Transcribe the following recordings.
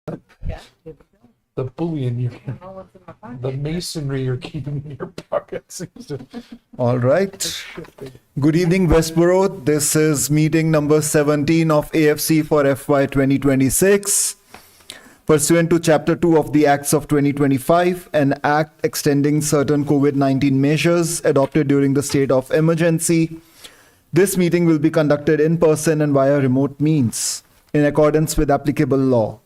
Yeah. The bullion you I don't know what's in my pocket. the masonry you're keeping in your pocket seems to All right. Good evening, Westborough. This is meeting number 17 of AFC for FY 2026. Pursuant to Chapter 2 of the Acts of 2025, an act extending certain COVID-19 measures adopted during the state of emergency, this meeting will be conducted in person and via remote means, in accordance with applicable law.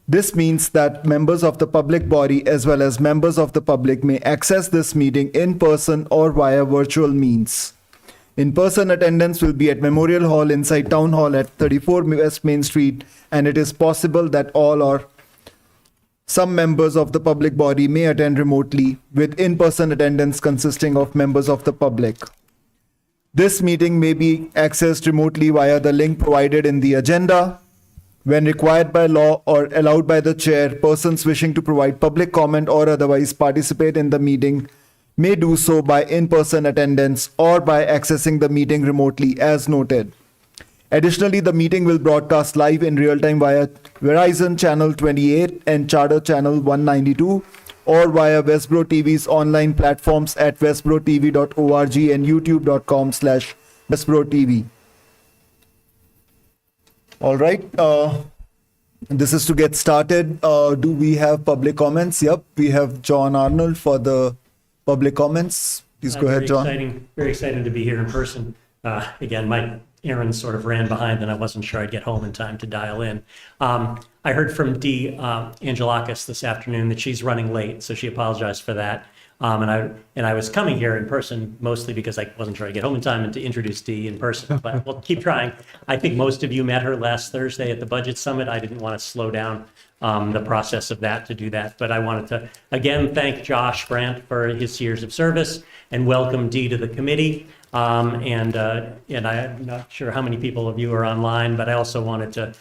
This means that members of the public body as well as members of the public may access this meeting in person or via virtual means. In-person attendance will be at Memorial Hall inside Town Hall at 34 West Main Street, and it is possible that all or some members of the public body may attend remotely, with in-person attendance consisting of members of the public. This meeting may be accessed remotely via the link provided in the agenda. When required by law or allowed by the chair, persons wishing to provide public comment or otherwise participate in the meeting may do so by in-person attendance or by accessing the meeting remotely as noted. Additionally, the meeting will broadcast live in real time via Verizon Channel 28 and Charter Channel 192 or via Westborough TV's online platforms at westboroughTV.org and youtube.com/Westborough TV. All right. This is to get started. Do we have public comments? Yep, we have John Arnold for the public comments. Please go ahead, John. Very excited to be here in person. Again, my errands sort of ran behind and I wasn't sure I'd get home in time to dial in. I heard from Dee Angelakis this afternoon that she's running late, so she apologized for that. And I was coming here in person mostly because I wasn't sure I'd get home in time and to introduce Dee in person, but we'll keep trying. I think most of you met her last Thursday at the Budget Summit. I didn't want to slow down the process of that to do that, but I wanted to again thank Josh Brandt for his years of service and welcome Dee to the committee. And I'm not sure how many people of you are online, but I also wanted to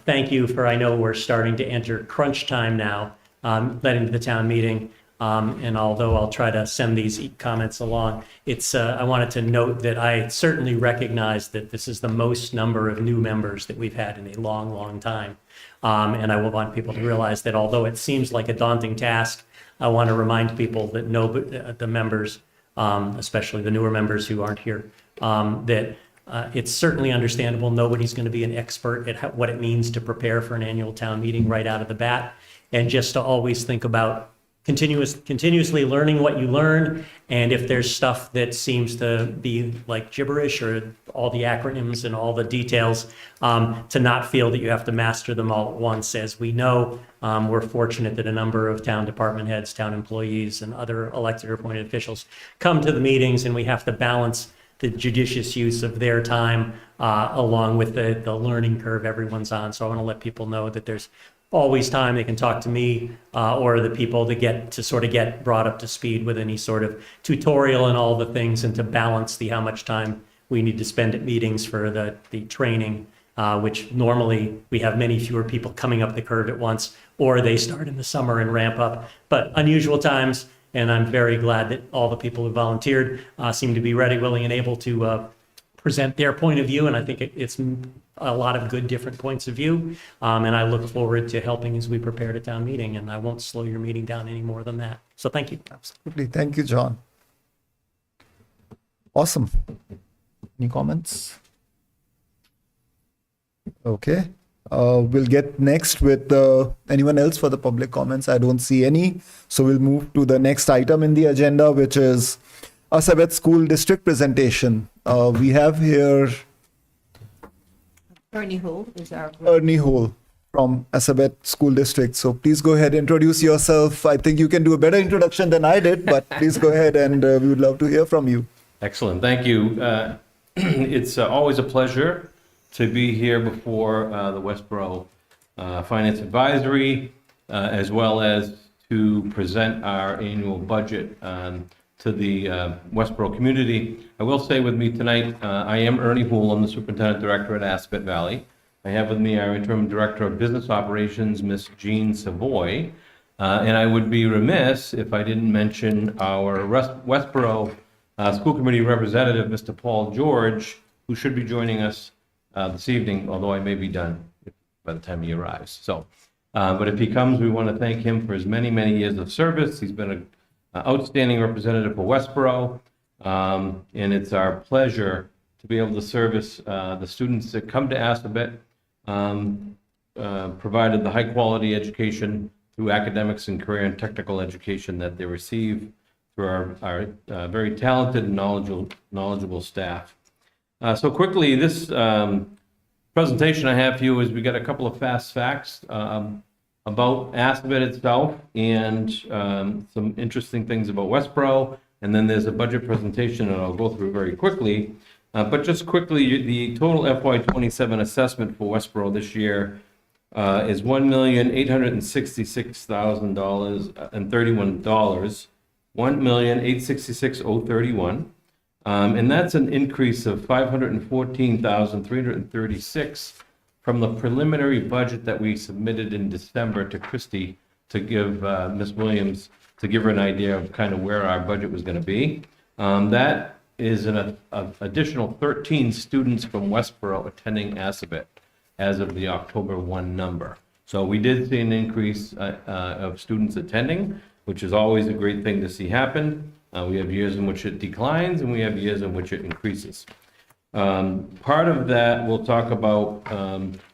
thank you for, I know we're starting to enter crunch time now, leading to the town meeting. And although I'll try to send these comments along, I wanted to note that I certainly recognize that this is the most number of new members that we've had in a long, long time. And I will want people to realize that although it seems like a daunting task, I want to remind people that the members, especially the newer members who aren't here, that it's certainly understandable. Nobody's going to be an expert at what it means to prepare for an annual town meeting right out of the bat. And just to always think about continuously learning what you learn, and if there's stuff that seems to be like gibberish or all the acronyms and all the details, to not feel that you have to master them all at once. As we know, we're fortunate that a number of town department heads, town employees, and other elected or appointed officials come to the meetings, and we have to balance the judicious use of their time along with the learning curve everyone's on. So I want to let people know that there's always time they can talk to me or the people to get brought up to speed with any sort of tutorial and all the things, and to balance how much time we need to spend at meetings for the training, which normally we have many fewer people coming up the curve at once, or they start in the summer and ramp up. But unusual times, and I'm very glad that all the people who volunteered seem to be ready, willing, and able to present their point of view, and I think it's a lot of good different points of view, and I look forward to helping as we prepare the town meeting, and I won't slow your meeting down any more than that. So thank you. Absolutely. Thank you, John. Awesome. Any comments? Okay. We'll get next with anyone else for the public comments. I don't see any. So we'll move to the next item in the agenda, which is Assabet School District presentation. We have here Ernie Hull is our Ernie Hole from Assabet School District. So please go ahead, introduce yourself. I think you can do a better introduction than I did, but please go ahead, and we would love to hear from you. Excellent. Thank you. It's always a pleasure to be here before the Westborough Finance Advisory, as well as to present our annual budget to the Westborough community. I will say with me tonight, I am Ernie Houle. I'm the Superintendent Director at Assabet Valley. I have with me our Interim Director of Business Operations, Miss Jean Savoy. And I would be remiss if I didn't mention our Westborough School Committee representative, Mr. Paul George, who should be joining us this evening, although I may be done by the time he arrives. So But if he comes, we want to thank him for his many, many years of service. He's been an outstanding representative for Westborough. And it's our pleasure to be able to service the students that come to Assabet, provided the high-quality education through academics and career and technical education that they receive through our very talented and knowledgeable staff. So quickly, this presentation I have for you is we got a couple of fast facts about Assabet itself and some interesting things about Westborough. And then there's a budget presentation that I'll go through very quickly. But just quickly, the total FY27 assessment for Westborough this year is $1,866,031. $1,866,031. And that's an increase of $514,336 from the preliminary budget that we submitted in December to Christie to give Ms. Williams, to give her an idea of kind of where our budget was going to be. That is an additional 13 students from Westborough attending Assabet as of the October 1 number. So we did see an increase of students attending, which is always a great thing to see happen. We have years in which it declines and we have years in which it increases. Part of that, we'll talk about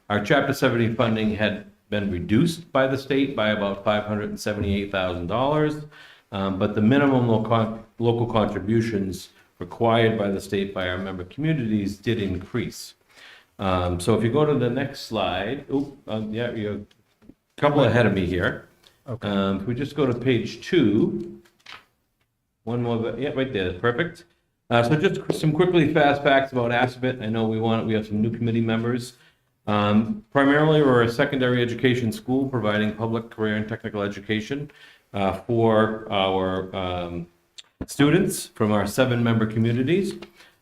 our Chapter 70 funding had been reduced by the state by about $578,000, but the minimum local contributions required by the state by our member communities did increase. So if you go to the next slide, yeah, you're a couple ahead of me here. Okay. If we just go to page 2, one more, yeah, right there, perfect. So just some quickly fast facts about Assabet. I know we have some new committee members. Primarily, we're a secondary education school providing public career and technical education for our students from our 7 member communities.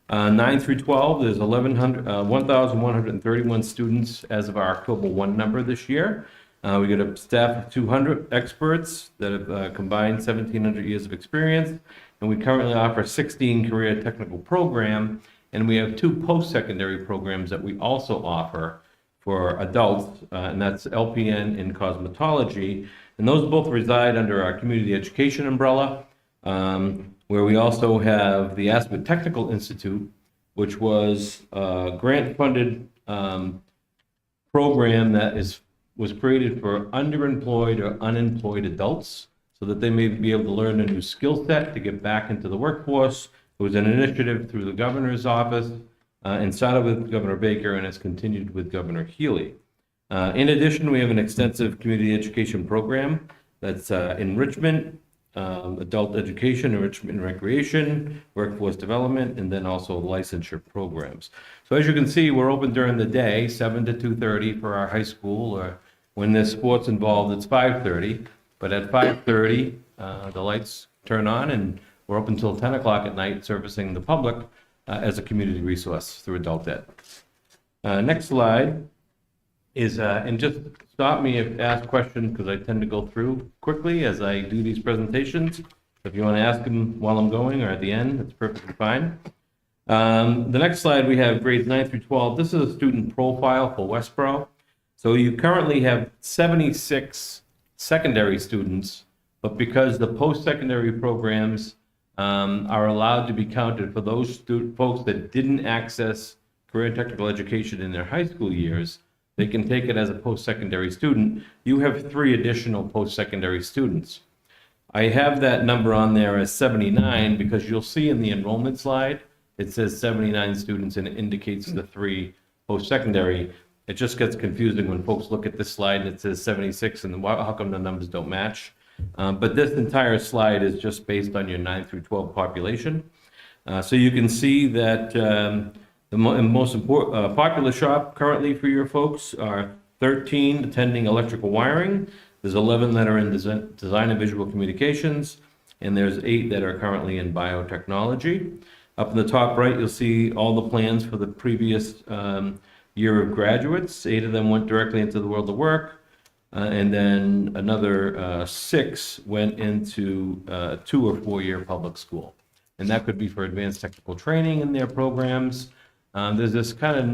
9 through 12, there's 1,131 students as of our October 1 number this year. We got a staff of 200 experts that have combined 1,700 years of experience, and we currently offer 16 career technical program, and we have 2 post-secondary programs that we also offer for adults, and that's LPN and cosmetology, and those both reside under our community education umbrella, where we also have the Assabet Technical Institute, which was a grant-funded program that was created for underemployed or unemployed adults so that they may be able to learn a new skill set to get back into the workforce. It was an initiative through the governor's office and started with Governor Baker and has continued with Governor Healy. In addition, we have an extensive community education program that's enrichment, adult education, enrichment and recreation, workforce development, and then also licensure programs. So as you can see, we're open during the day, 7 to 2:30 for our high school, or when there's sports involved, it's 5:30. But at 5:30, the lights turn on and we're open until 10 o'clock at night, servicing the public as a community resource through adult ed. Next slide is, and just stop me if ask questions, because I tend to go through quickly as I do these presentations. If you want to ask them while I'm going or at the end, that's perfectly fine. The next slide, we have grades 9 through 12. This is a student profile for Westborough. So you currently have 76 secondary students, but because the post-secondary programs are allowed to be counted for those folks that didn't access career and technical education in their high school years, they can take it as a post-secondary student. You have 3 additional post-secondary students. I have that number on there as 79 because you'll see in the enrollment slide, it says 79 students and it indicates the 3 post-secondary. It just gets confusing when folks look at this slide and it says 76 and how come the numbers don't match? But this entire slide is just based on your 9 through 12 population. So you can see that the most popular shop currently for your folks are 13 attending electrical wiring. There's 11 that are in design and visual communications, and there's 8 that are currently in biotechnology. Up in the top right, you'll see all the plans for the previous year of graduates. 8 of them went directly into the world of work, and then another 6 went into 2 or 4 year public school. And that could be for advanced technical training in their programs. There's this kind of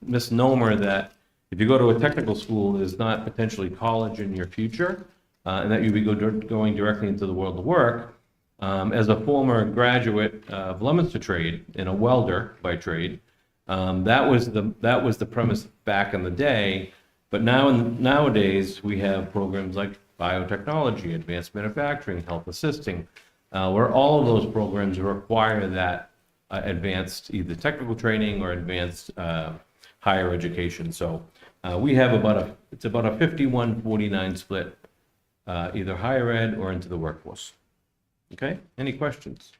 misnomer that If you go to a technical school, there's not potentially college in your future, and that you'd be going directly into the world of work. As a former graduate of Leominster trade and a welder by trade, that was the premise back in the day. But nowadays we have programs like biotechnology, advanced manufacturing, health assisting, where all of those programs require that advanced either technical training or advanced higher education. So we have about a 51-49 split, either higher ed or into the workforce. Okay, any questions?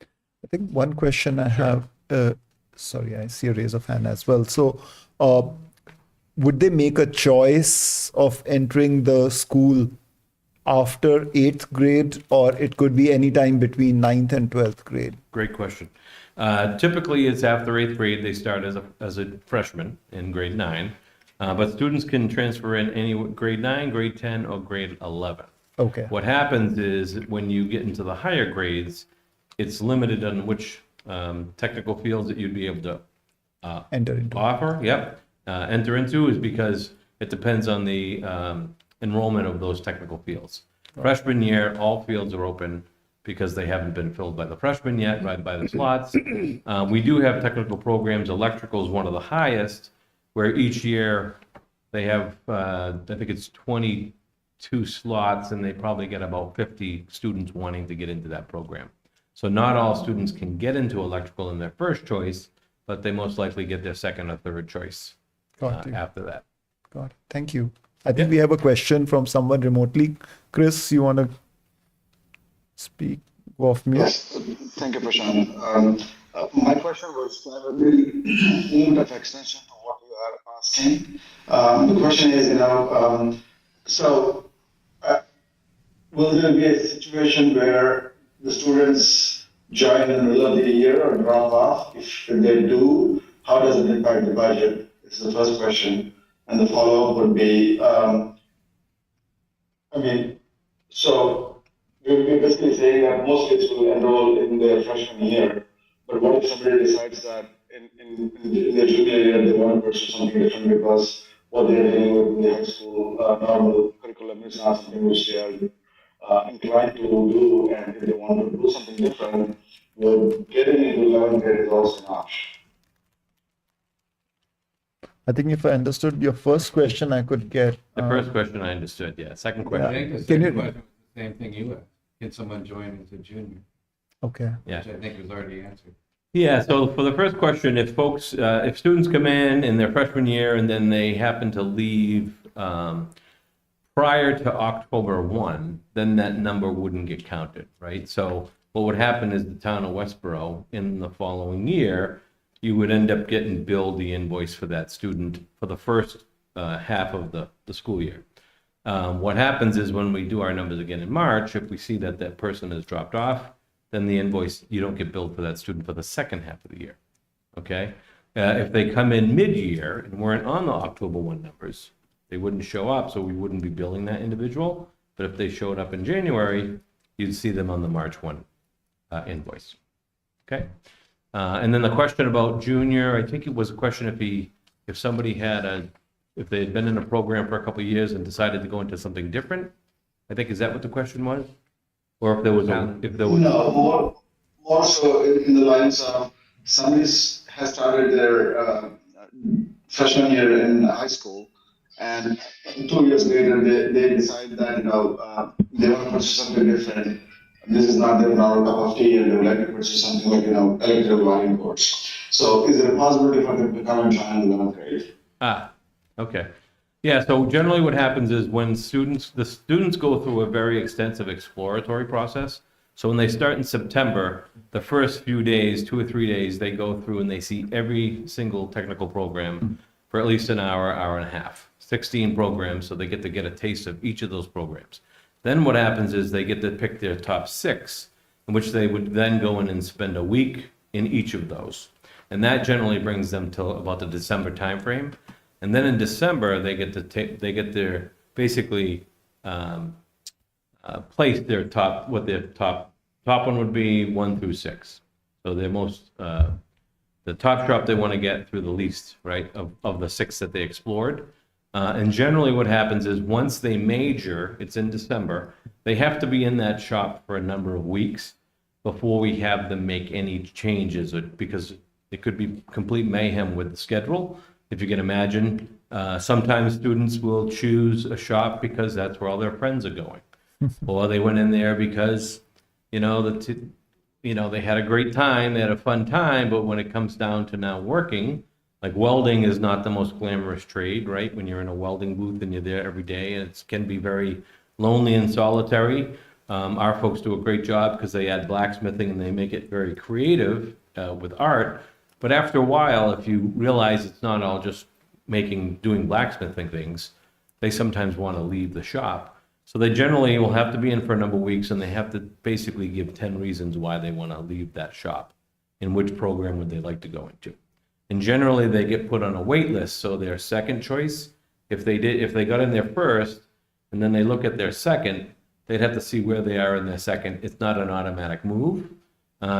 I think one question I have, sorry, I see a raise of hand as well. So, would they make a choice of entering the school after 8th grade, or it could be any time between 9th and 12th grade? Great question. Typically, it's after 8th grade, they start as a freshman in grade 9, but students can transfer in any grade 9, grade 10, or grade 11. Okay. What happens is when you get into the higher grades, it's limited on which technical fields that you'd be able to Enter into. offer. Yep. Enter into is because it depends on the enrollment of those technical fields. Freshman year, all fields are open because they haven't been filled by the freshmen yet, by the slots. We do have technical programs. Electrical is one of the highest, where each year they have, I think it's 22 slots, and they probably get about 50 students wanting to get into that program. So not all students can get into electrical in their first choice, but they most likely get their second or third choice Got you. after that. Got it. Thank you. I think we have a question from someone remotely. Chris, you want to speak? Go off mute. Yes, thank you, Prashant. My question was a little bit of extension to what you are asking. The question is, will there be a situation where the students join in the middle of the year or drop off? If they do, how does it impact the budget? This is the first question. And the follow-up would be, so we're basically saying that most kids will enroll in their freshman year, but what if somebody decides that in their junior year they want to pursue something different because what they're dealing with in the high school normal curriculum is not something which they are inclined to do, and if they want to do something different, well, getting into 11th grade is also an option. I think if I understood your first question, I could get. The first question I understood, yeah. Second I question, think the Can second you- question was the same thing you asked. Can someone join into junior? Okay. yeah. Which I think was already answered. Yeah, so for the first question, if students come in their freshman year and then they happen to leave prior to October 1, then that number wouldn't get counted, right? So what would happen is the town of Westborough in the following year, you would end up getting billed the invoice for that student for the first half of the school year. What happens is when we do our numbers again in March, if we see that that person has dropped off, then the invoice, you don't get billed for that student for the second half of the year, okay? If they come in mid-year and weren't on the October 1 numbers, they wouldn't show up, so we wouldn't be billing that individual. But if they showed up in January, you'd see them on the March 1 invoice, okay? And then the question about junior, I think it was a question if somebody if they had been in a program for a couple of years and decided to go into something different. I think, is that what the question was? Or if there was No, more so in the lines of somebody has started their freshman year in high school, and 2 years later they decide that they want to pursue something different. This is not their normal cup of tea, and they would like to pursue something like electrical wiring course. So, is there a possibility for them to come and join in 11th grade? Okay. Yeah, so generally what happens is when the students go through a very extensive exploratory process. So when they start in September, the first few days, 2 or 3 days, they go through and they see every single technical program for at least an hour, hour and a half. 16 programs, so they get to get a taste of each of those programs. Then what happens is they get to pick their top 6, in which they would then go in and spend a week in each of those. And that generally brings them to about the December timeframe. And then in December, they get their basically place their top one would be 1 through 6. So their most the top shop they want to get through the least, right, of the 6 that they explored. And generally what happens is once they major, it's in December, they have to be in that shop for a number of weeks before we have them make any changes, because it could be complete mayhem with the schedule. If you can imagine, sometimes students will choose a shop because that's where all their friends are going. Or they went in there because, you know, they had a great time, they had a fun time, but when it comes down to now working, like welding is not the most glamorous trade, right? When you're in a welding booth and you're there every day, and it can be very lonely and solitary. Our folks do a great job because they add blacksmithing and they make it very creative with art. But after a while, if you realize it's not all just doing blacksmithing things, they sometimes want to leave the shop. So they generally will have to be in for a number of weeks, and they have to basically give 10 reasons why they want to leave that shop and which program would they like to go into. And generally they get put on a wait list, so their second choice, if they got in there first and then they look at their second, they'd have to see where they are in their second. It's not an automatic move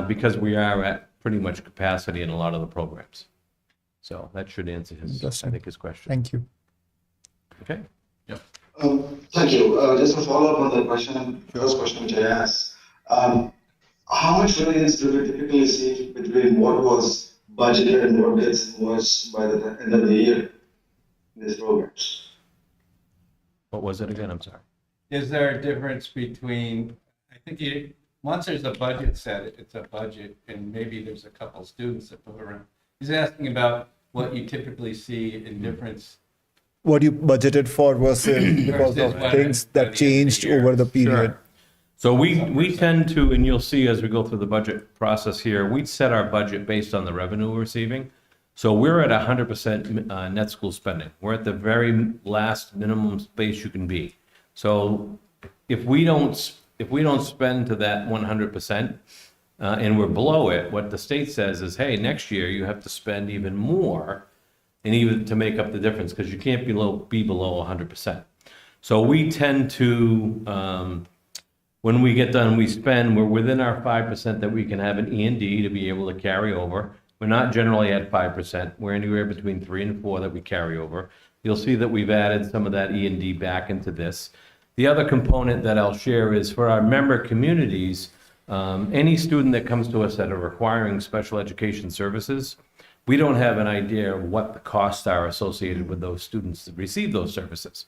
because we are at pretty much capacity in a lot of the programs. So that should answer his question. Thank you. Okay. Yep. Thank you. Just a follow-up on the first question which I asked. How much variance do we typically see between what was budgeted and what gets invoiced by the end of the year in these programs? What was it again? I'm sorry. Is there a difference between, I think once there's a budget set, it's a budget, and maybe there's a couple students that put around. He's asking about what you typically see in difference. What you budgeted for versus because of things that changed over the period. Sure. So we tend to, and you'll see as we go through the budget process here, we set our budget based on the revenue we're receiving. So we're at 100% net school spending. We're at the very last minimum space you can be. So if we don't spend to that 100% and we're below it, what the state says is, hey, next year you have to spend even more, and even to make up the difference, because you can't be below 100%. So we tend to, when we get done, we're within our 5% that we can have an E&D to be able to carry over. We're not generally at 5%. We're anywhere between 3 and 4 that we carry over. You'll see that we've added some of that E&D back into this. The other component that I'll share is for our member communities, any student that comes to us that are requiring special education services, we don't have an idea of what the costs are associated with those students that receive those services.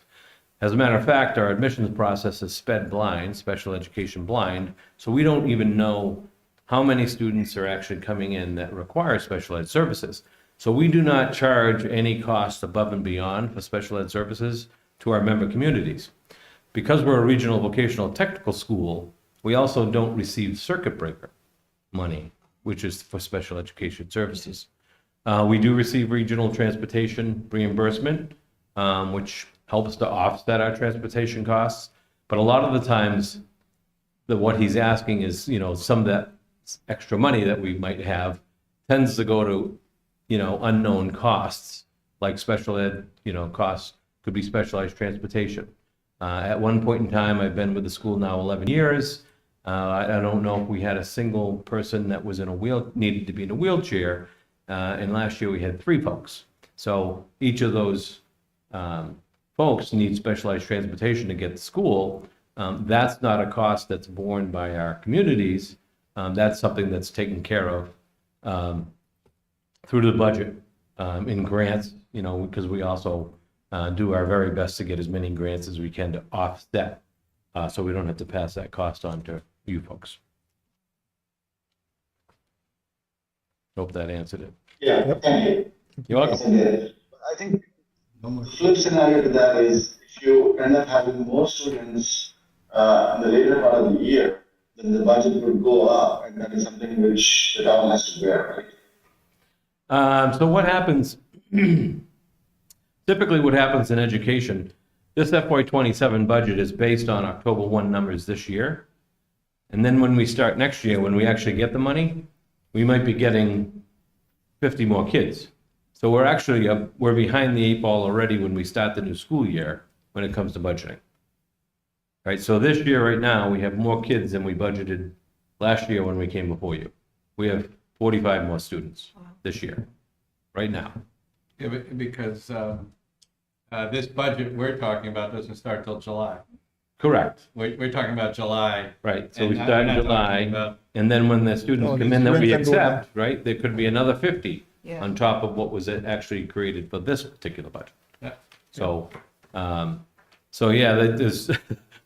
As a matter of fact, our admissions process is SPED blind, special education blind, so we don't even know how many students are actually coming in that require special ed services. So we do not charge any cost above and beyond for special ed services to our member communities. Because we're a regional vocational technical school, we also don't receive circuit breaker money, which is for special education services. We do receive regional transportation reimbursement, which helps to offset our transportation costs. But a lot of the times, what he's asking is, some of that extra money that we might have tends to go to, unknown costs, like special ed, costs could be specialized transportation. At one point in time, I've been with the school now 11 years. I don't know if we had a single person that was needed to be in a wheelchair. And last year we had 3 folks. So each of those folks need specialized transportation to get to school. That's not a cost that's borne by our communities. That's something that's taken care of through the budget in grants, because we also do our very best to get as many grants as we can to offset, so we don't have to pass that cost on to you folks. Hope that answered it. Yeah, thank you. You're welcome. I think the flip scenario to that is if you end up having more students in the later part of the year, then the budget would go up, and that is something which the town has to bear, right? So what happens, typically what happens in education, this FY27 budget is based on October 1 numbers this year. And then when we start next year, when we actually get the money, we might be getting 50 more kids. So we're behind the 8 ball already when we start the new school year when it comes to budgeting. Right, so this year right now, we have more kids than we budgeted last year when we came before you. We have 45 more students this year, right now. Yeah, because this budget we're talking about doesn't start till July. Correct. We're talking about July. Right, so And we not- start we're in not July, talking about- and then when the students Oh, come these in that we students enroll accept, right, there could be another 50 Yeah. on top of what was actually created for this particular budget. Yeah. So, so yeah, there's,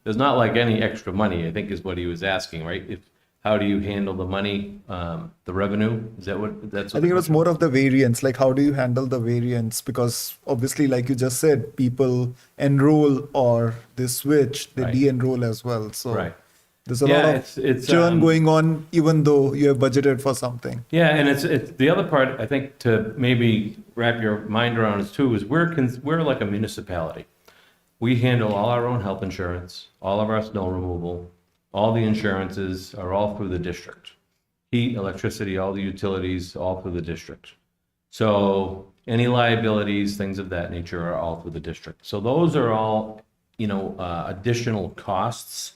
there's not like any extra money, I think is what he was asking, right? If, how do you handle the money, the revenue? Is that what, that's? I think it was more of the variance, like how do you handle the variance? Because obviously, like you just said, people enroll or they switch, they Right. de-enroll as well. So Right. there's a Yeah, lot of it's, churn going on, even though you have budgeted for something. Yeah, and it's the other part, I think, to maybe wrap your mind around is too, is we're like a municipality. We handle all our own health insurance, all of our snow removal, all the insurances are all through the district. Heat, electricity, all the utilities, all through the district. So any liabilities, things of that nature are all through the district. So those are all, additional costs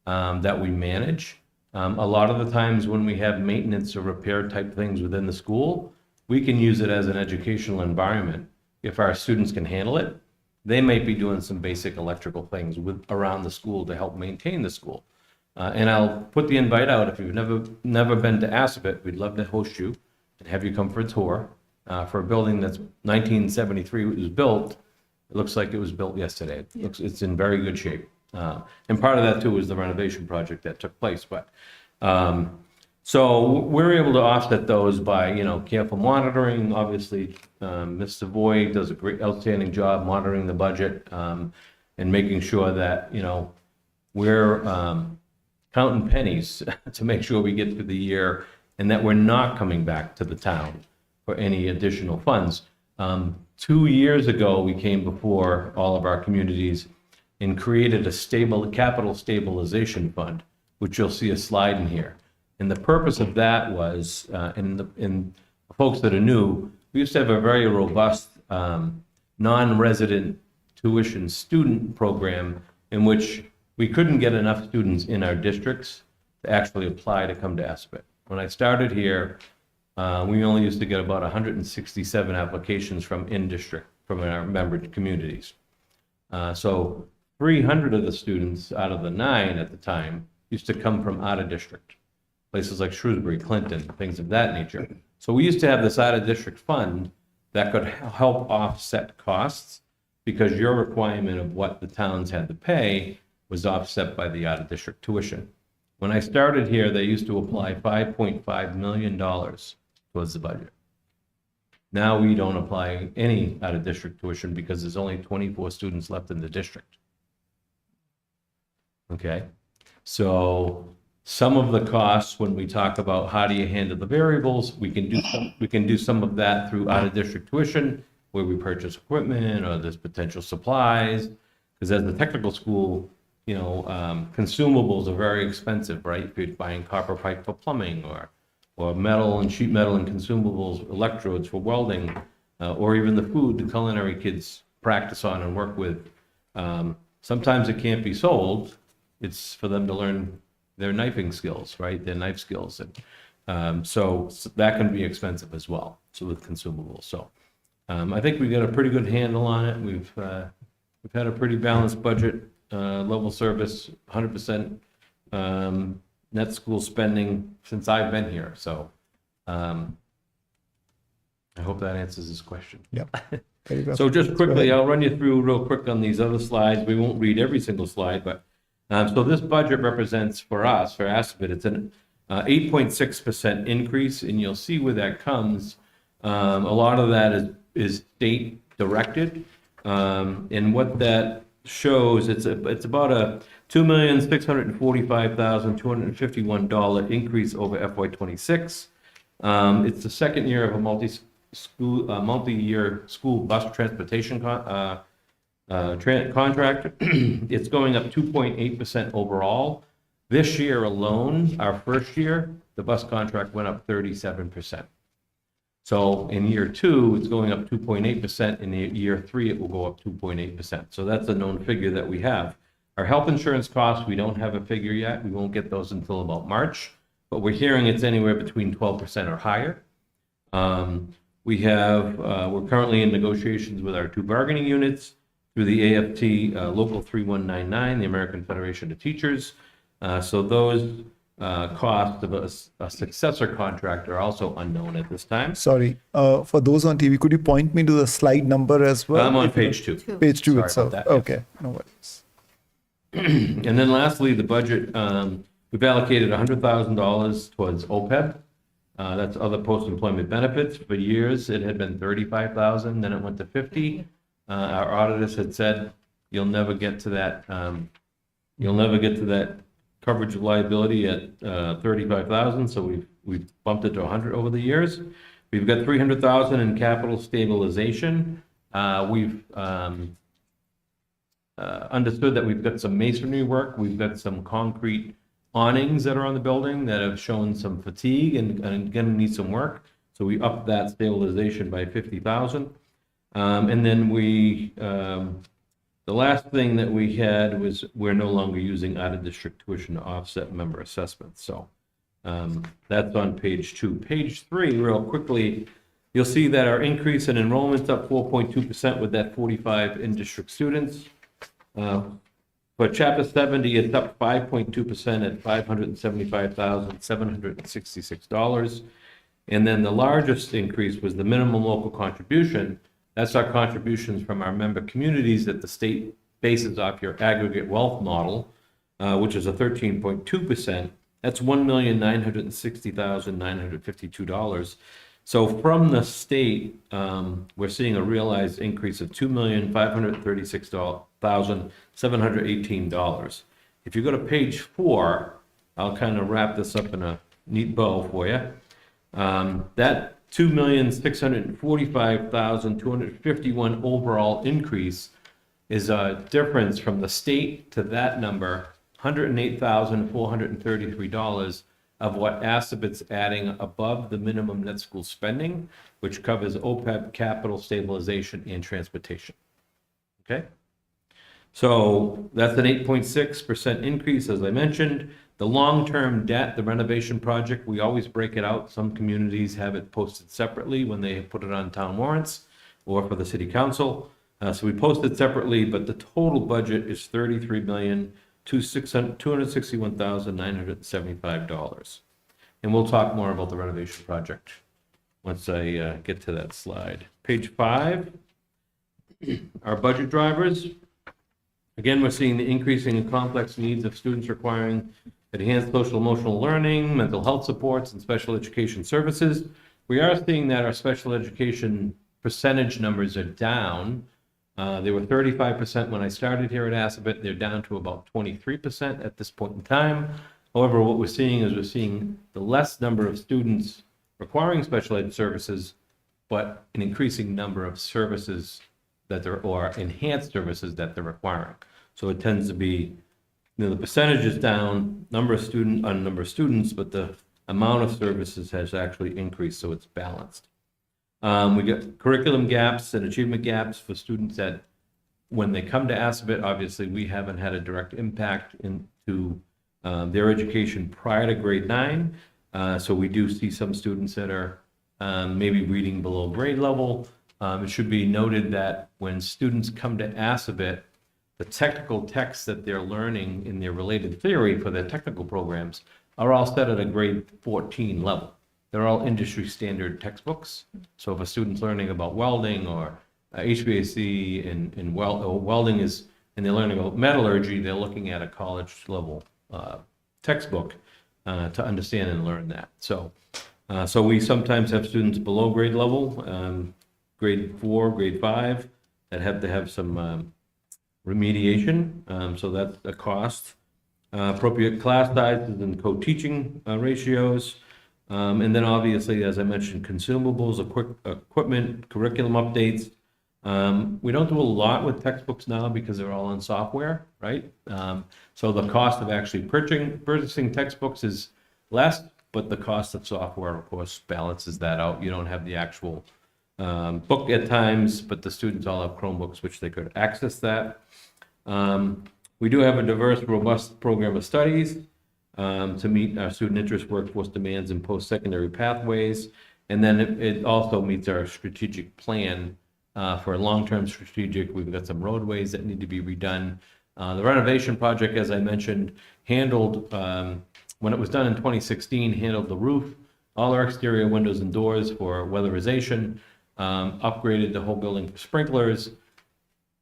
that we manage. A lot of the times when we have maintenance or repair type things within the school, we can use it as an educational environment. If our students can handle it, they might be doing some basic electrical things around the school to help maintain the school. And I'll put the invite out. If you've never been to Assabet, we'd love to host you and have you come for a tour for a building that's 1973 was built. It looks like it was built yesterday. It's in very good shape. And part of that too was the renovation project that took place. But so we're able to offset those by, careful monitoring. Obviously, Ms. Savoy does a great, outstanding job monitoring the budget and making sure that, we're counting pennies to make sure we get through the year and that we're not coming back to the town for any additional funds. 2 years ago, we came before all of our communities and created a capital stabilization fund, which you'll see a slide in here. And the purpose of that was, in folks that are new, we used to have a very robust non-resident tuition student program in which we couldn't get enough students in our districts to actually apply to come to Assabet. When I started here, we only used to get about 167 applications from in-district, from our member communities. So 300 of the students out of the 9 at the time used to come from out of district, places like Shrewsbury, Clinton, things of that nature. So we used to have this out of district fund that could help offset costs because your requirement of what the towns had to pay was offset by the out of district tuition. When I started here, they used to apply $5.5 million towards the budget. Now we don't apply any out of district tuition because there's only 24 students left in the district. Okay, so some of the costs, when we talk about how do you handle the variables, we can do some of that through out of district tuition, where we purchase equipment or there's potential supplies, because as a technical school, consumables are very expensive, right? If you're buying copper pipe for plumbing or metal and sheet metal and consumables, electrodes for welding, or even the food the culinary kids practice on and work with. Sometimes it can't be sold. It's for them to learn their knifing skills, right? Their knife skills. And so that can be expensive as well. So with consumables. So I think we got a pretty good handle on it. We've had a pretty balanced budget. Level service, 100% net school spending since I've been here. So I hope that answers this question. Yeah. So just quickly, I'll run you through real quick on these other slides. We won't read every single slide, but so this budget represents for us, for Assabet, it's an 8.6% increase, and you'll see where that comes. A lot of that is state directed, and what that shows it's about a $2,645,251 increase over FY26. It's the second year of a multi-year school bus transportation contract. It's going up 2.8% overall. This year alone, our first year, the bus contract went up 37%. So in year 2, it's going up 2.8%. In year 3, it will go up 2.8%. So that's a known figure that we have. Our health insurance costs, we don't have a figure yet. We won't get those until about March. but we're hearing it's anywhere between 12% or higher. We're currently in negotiations with our two bargaining units through the AFT Local 3199, the American Federation of Teachers. So those costs of a successor contract are also unknown at this time. Sorry, for those on TV, could you point me to the slide number as well? I'm on If you page 2. Page 2 Sorry itself. about that, yes. Okay, no worries. And then lastly, the budget, we've allocated $100,000 towards OPEB. That's other post-employment benefits. For years, it had been $35,000, then it went to $50,000. Our auditors had said, you'll never get to that coverage of liability at $35,000, so we've bumped it to $100,000 over the years. We've got $300,000 in capital stabilization. We've understood that we've got some masonry work. We've got some concrete awnings that are on the building that have shown some fatigue and gonna need some work. So we upped that stabilization by $50,000. And then the last thing that we had was we're no longer using out-of-district tuition to offset member assessments. So that's on page 2. Page 3, real quickly, you'll see that our increase in enrollment's up 4.2% with that 45 in-district students. For Chapter 70, it's up 5.2% at $575,766. And then the largest increase was the minimum local contribution. That's our contributions from our member communities that the state bases off your aggregate wealth model, which is a 13.2%. That's $1,960,952. So from the state, we're seeing a realized increase of $2,536,718. If you go to page 4, I'll kind of wrap this up in a neat bow for you. That $2,645,251 overall increase is a difference from the state to that number, $108,433 of what Assabet's adding above the minimum net school spending, which covers OPEB, capital stabilization, and transportation. Okay? So that's an 8.6% increase, as I mentioned. The long-term debt, the renovation project, we always break it out. Some communities have it posted separately when they put it on town warrants or for the city council. So we post it separately, but the total budget is $33,261,975. And we'll talk more about the renovation project once I get to that slide. Page 5, our budget drivers. Again, we're seeing the increasing and complex needs of students requiring enhanced social emotional learning, mental health supports, and special education services. We are seeing that our special education percentage numbers are down. They were 35% when I started here at Assabet. They're down to about 23% at this point in time. However, what we're seeing is the less number of students requiring special ed services, but an increasing number of services or enhanced services that they're requiring. So it tends to be, the percentage is down, number of students, but the amount of services has actually increased, so it's balanced. We get curriculum gaps and achievement gaps for students that, when they come to Assabet, obviously we haven't had a direct impact into their education prior to grade 9. So we do see some students that are maybe reading below grade level. It should be noted that when students come to Assabet, the technical texts that they're learning in their related theory for their technical programs are all set at a grade 14 level. They're all industry standard textbooks. So if a student's learning about welding or HVAC and welding and they're learning about metallurgy, they're looking at a college level textbook to understand and learn that. So we sometimes have students below grade level, grade 4, grade 5, that have to have some remediation. So that's a cost. Appropriate class sizes and co-teaching ratios. And then obviously, as I mentioned, consumables, equipment, curriculum updates. We don't do a lot with textbooks now because they're all in software, right? So the cost of actually purchasing textbooks is less, but the cost of software, of course, balances that out. You don't have the actual book at times, but the students all have Chromebooks, which they could access that. We do have a diverse, robust program of studies. to meet our student interest, workforce demands, and post-secondary pathways. And then it also meets our strategic plan for long-term strategic. We've got some roadways that need to be redone. The renovation project, as I mentioned, handled, when it was done in 2016, handled the roof, all our exterior windows and doors for weatherization, upgraded the whole building for sprinklers.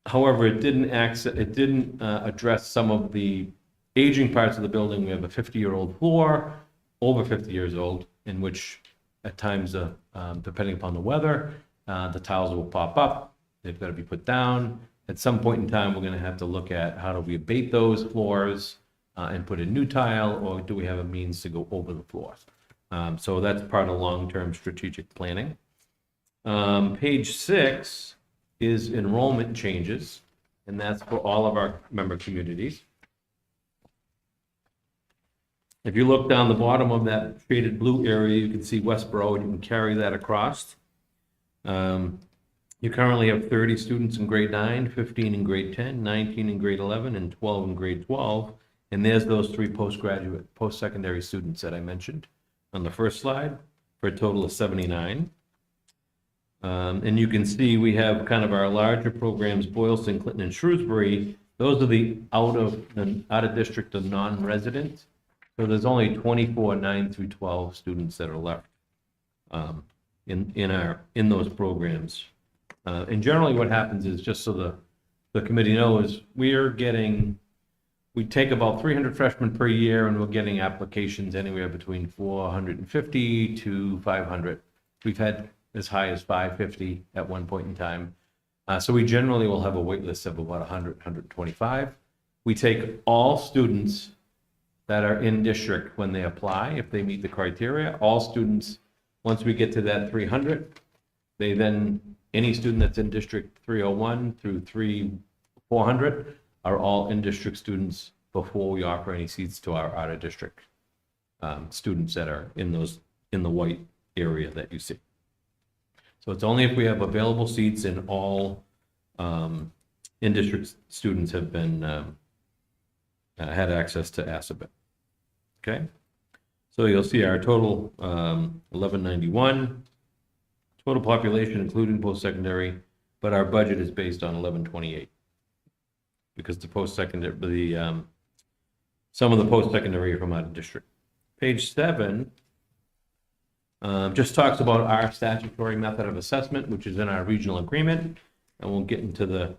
However, it didn't address some of the aging parts of the building. We have a 50-year-old floor, over 50 years old, in which at times, depending upon the weather, the tiles will pop up. They've got to be put down. At some point in time, we're going to have to look at how do we abate those floors and put in new tile, or do we have a means to go over the floors? So that's part of long-term strategic planning. Page 6 is enrollment changes, and that's for all of our member communities. If you look down the bottom of that shaded blue area, you can see Westborough, and you can carry that across. You currently have 30 students in grade 9, 15 in grade 10, 19 in grade 11, and 12 in grade 12. And there's those 3 postgraduate, post-secondary students that I mentioned on the first slide, for a total of 79. And you can see we have kind of our larger programs, Boylston, Clinton, and Shrewsbury. Those are the out of district and non-resident. So there's only 24 9 through 12 students that are left in those programs. And generally what happens is, just so the committee knows, we take about 300 freshmen per year, and we're getting applications anywhere between 450 to 500. We've had as high as 550 at one point in time. So we generally will have a wait list of about 100, 125. We take all students that are in district when they apply, if they meet the criteria. All students, once we get to that 300, any student that's in district 301 through 400 are all in district students before we offer any seats to our out of district students that are in the white area that you see. So it's only if we have available seats and all in district students have been had access to ASABIT. Okay, so you'll see our total 1191 total population, including post-secondary, but our budget is based on 1128 because the post-secondary, some of the post-secondary are from out of district. Page 7 just talks about our statutory method of assessment, which is in our regional agreement. I won't get into the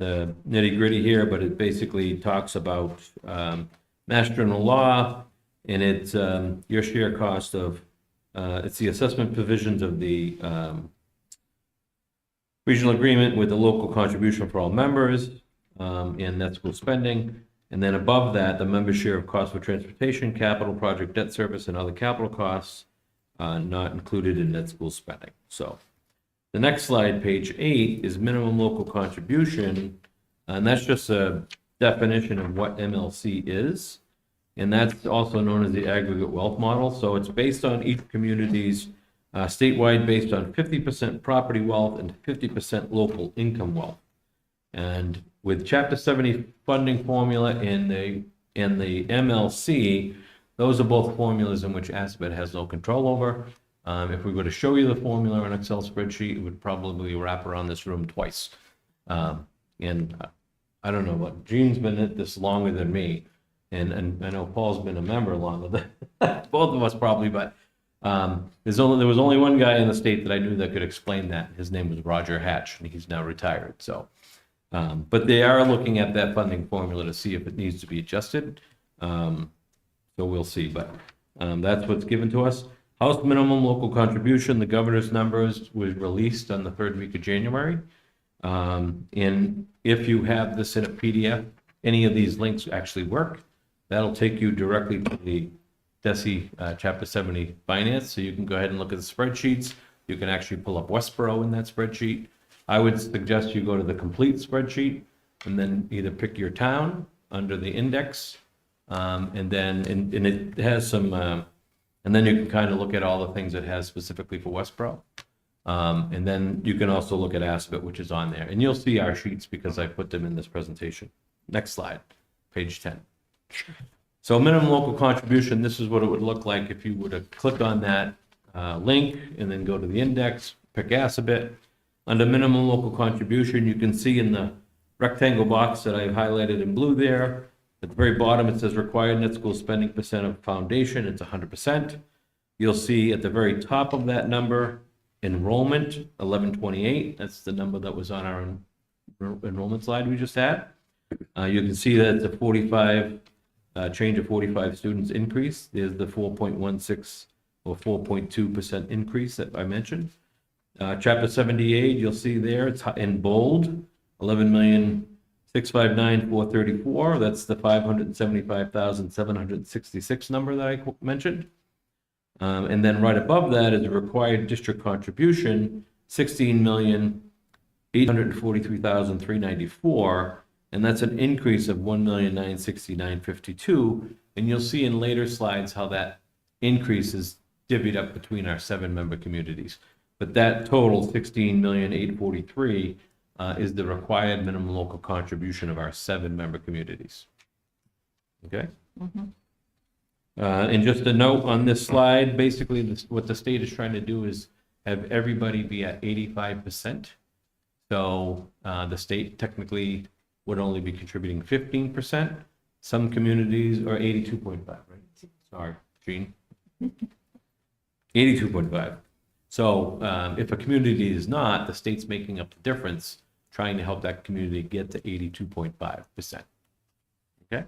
nitty-gritty here, but it basically talks about Mass General Law, and it's your share cost of, it's the assessment provisions of the regional agreement with the local contribution for all members, and net school spending. And then above that, the member share of costs for transportation, capital project debt service, and other capital costs not included in net school spending. So the next slide, page 8, is minimum local contribution, and that's just a definition of what MLC is, and that's also known as the aggregate wealth model. So it's based on each community's statewide, based on 50% property wealth and 50% local income wealth. And with Chapter 70 funding formula and the MLC, those are both formulas in which ASABIT has no control over. If we were to show you the formula in an Excel spreadsheet, it would probably wrap around this room twice. And I don't know, but Gene's been at this longer than me, and I know Paul's been a member longer than both of us probably, but there was only one guy in the state that I knew that could explain that. His name was Roger Hatch, and he's now retired. So, but they are looking at that funding formula to see if it needs to be adjusted. So we'll see, but that's what's given to us. House minimum local contribution, the governor's numbers was released on the 3rd week of January. And if you have this in a PDF, any of these links actually work. That'll take you directly to the DESE Chapter 70 Finance, so you can go ahead and look at the spreadsheets. You can actually pull up Westborough in that spreadsheet. I would suggest you go to the complete spreadsheet and then either pick your town under the index, and then it has some, and then you can kind of look at all the things it has specifically for Westborough. And then you can also look at ASABIT, which is on there. And you'll see our sheets because I put them in this presentation. Next slide, page 10. So minimum local contribution, this is what it would look like if you were to click on that link and then go to the index, pick Assabet. Under minimum local contribution, you can see in the rectangle box that I've highlighted in blue there, at the very bottom, it says required net school spending percent of foundation, it's 100%. You'll see at the very top of that number, enrollment, 1128, that's the number that was on our enrollment slide we just had. You can see that it's a 45, change of 45 students increase. There's the 4.16 or 4.2% increase that I mentioned. Chapter 78, you'll see there, it's in bold, 11,659,434. That's the 575,766 number that I mentioned. And then right above that is a required district contribution, 16,843,394. And that's an increase of 1,969,52. And you'll see in later slides how that increase is divvied up between our 7-member communities. But that total 16,843 is the required minimum local contribution of our 7-member communities. Okay. And just a note on this slide, basically what the state is trying to do is have everybody be at 85%. So the state technically would only be contributing 15%. Some communities are 82.5, right? Sorry, Gene. 82.5. So if a community is not, the state's making up the difference, trying to help that community get to 82.5%. Okay.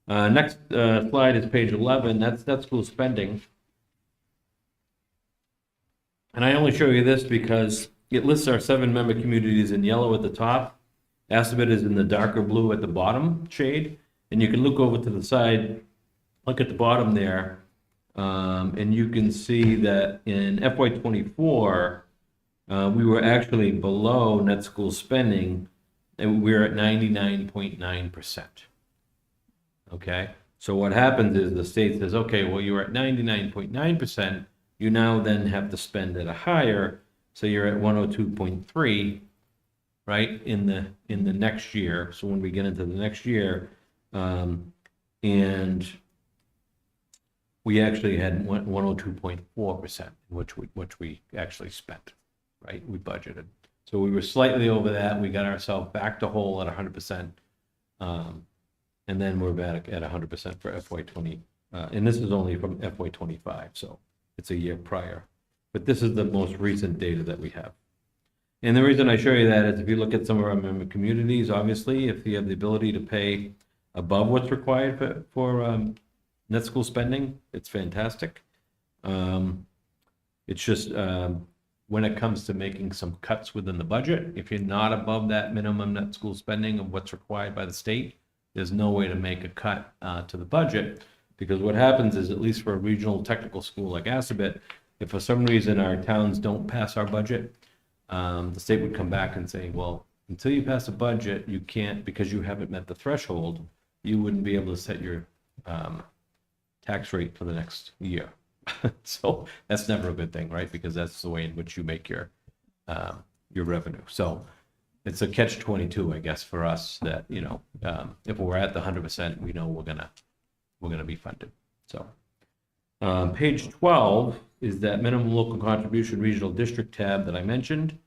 Next slide is page 11. That's net school spending. And I only show you this because it lists our 7-member communities in yellow at the top. Assabet is in the darker blue at the bottom shade. And you can look over to the side, look at the bottom there, and you can see that in FY24, we were actually below net school spending, and we're at 99.9%. Okay, so what happens is the state says, okay, well, you're at 99.9%, you now then have to spend at a higher, so you're at 102.3, right, in the next year. So when we get into the next year, and we actually had 102.4%, which we actually spent, right? We budgeted. So we were slightly over that. We got ourselves back to whole at 100%. And then we're back at 100% for FY20. And this is only from FY25, so it's a year prior. But this is the most recent data that we have. And the reason I show you that is if you look at some of our member communities, obviously, if you have the ability to pay above what's required for net school spending, it's fantastic. It's just when it comes to making some cuts within the budget, if you're not above that minimum net school spending of what's required by the state, there's no way to make a cut to the budget, because what happens is, at least for a regional technical school like Assabet, if for some reason our towns don't pass our budget, the state would come back and say, well, until you pass a budget, you can't, because you haven't met the threshold, you wouldn't be able to set your tax rate for the next year. So that's never a good thing, right? Because that's the way in which you make your revenue. So it's a catch-22, I guess, for us that, you know, if we're at the 100%, we know we're gonna be funded. So page 12 is that minimum local contribution regional district tab that I mentioned.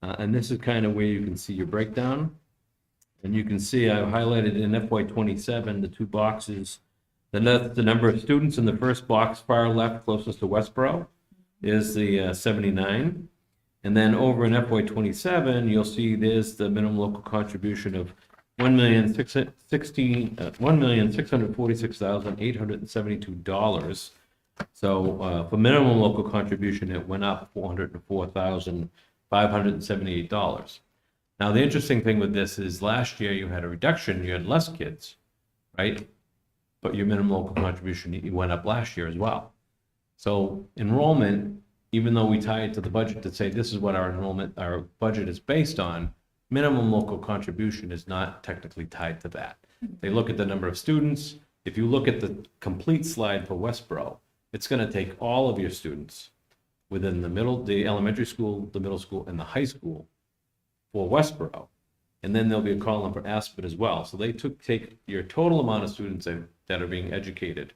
And this is kind of where you can see your breakdown. And you can see I've highlighted in FY27, the 2 boxes. Then that's the number of students in the first box, far left, closest to Westborough, is the 79. And then over in FY27, you'll see there's the minimum local contribution of $1,646,872. So for minimum local contribution, it went up $404,578. Now, the interesting thing with this is last year you had a reduction, you had less kids, right? But your minimum local contribution went up last year as well. So enrollment, even though we tie it to the budget to say this is what our budget is based on, minimum local contribution is not technically tied to that. They look at the number of students. If you look at the complete slide for Westborough, it's going to take all of your students within the elementary school, the middle school, and the high school for Westborough and then there'll be a column for Aspen as well. So they take your total amount of students that are being educated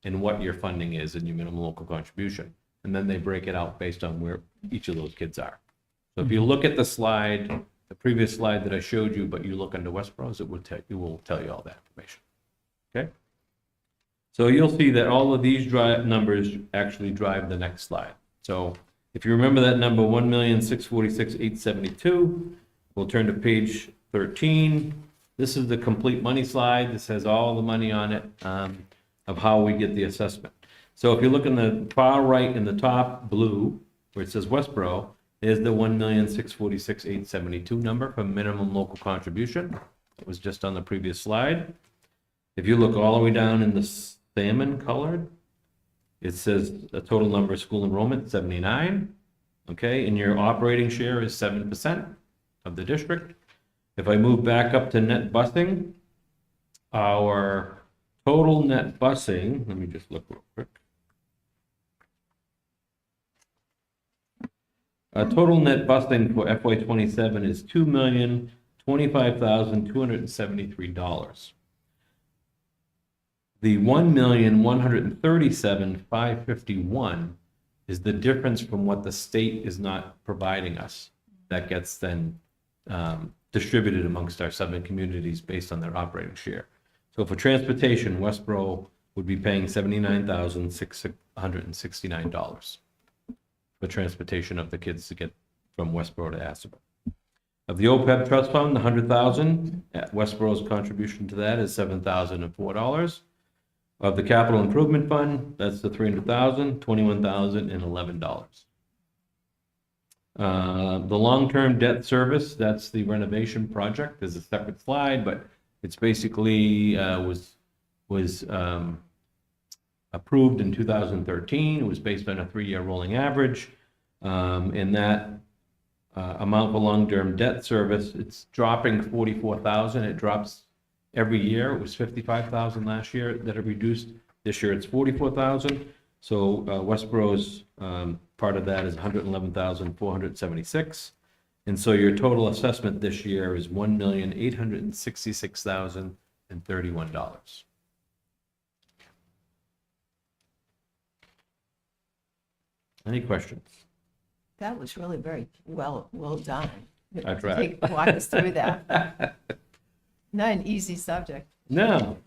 and what your funding is and your minimum local contribution. And then they break it out based on where each of those kids are. So if you look at the slide, the previous slide that I showed you, but you look under Westborough's, it will tell you all that information. Okay? So you'll see that all of these numbers actually drive the next slide. So if you remember that number, 1,646,872, we'll turn to page 13. This is the complete money slide. This has all the money on it of how we get the assessment. So if you look in the far right in the top blue, where it says Westborough, is the 1,646,872 number for minimum local contribution. It was just on the previous slide. If you look all the way down in the salmon colored, it says a total number of school enrollment, 79. Okay, and your operating share is 7% of the district. If I move back up to net busing, our total net busing, let me just look real quick. Total net busing for FY27 is $2,025,273. The $1,137,551 is the difference from what the state is not providing us. That gets then distributed amongst our 7 communities based on their operating share. So for transportation, Westborough would be paying $79,669 for transportation of the kids to get from Westborough to Aspen. Of the OPEB trust fund, the $100,000, Westborough's contribution to that is $7,004. Of the capital improvement fund, that's the $300,000, $21,011. The long-term debt service, that's the renovation project. There's a separate slide, but it's basically was approved in 2013. It was based on a 3-year rolling average. And that amount for long-term debt service, it's dropping 44,000. It drops every year. It was 55,000 last year that it reduced. This year it's 44,000. So Westborough's part of that is 111,476. And so your total assessment this year is $1,866,031. Any questions? That was really very well done. I tried. Walk us through that. Not an easy subject. No.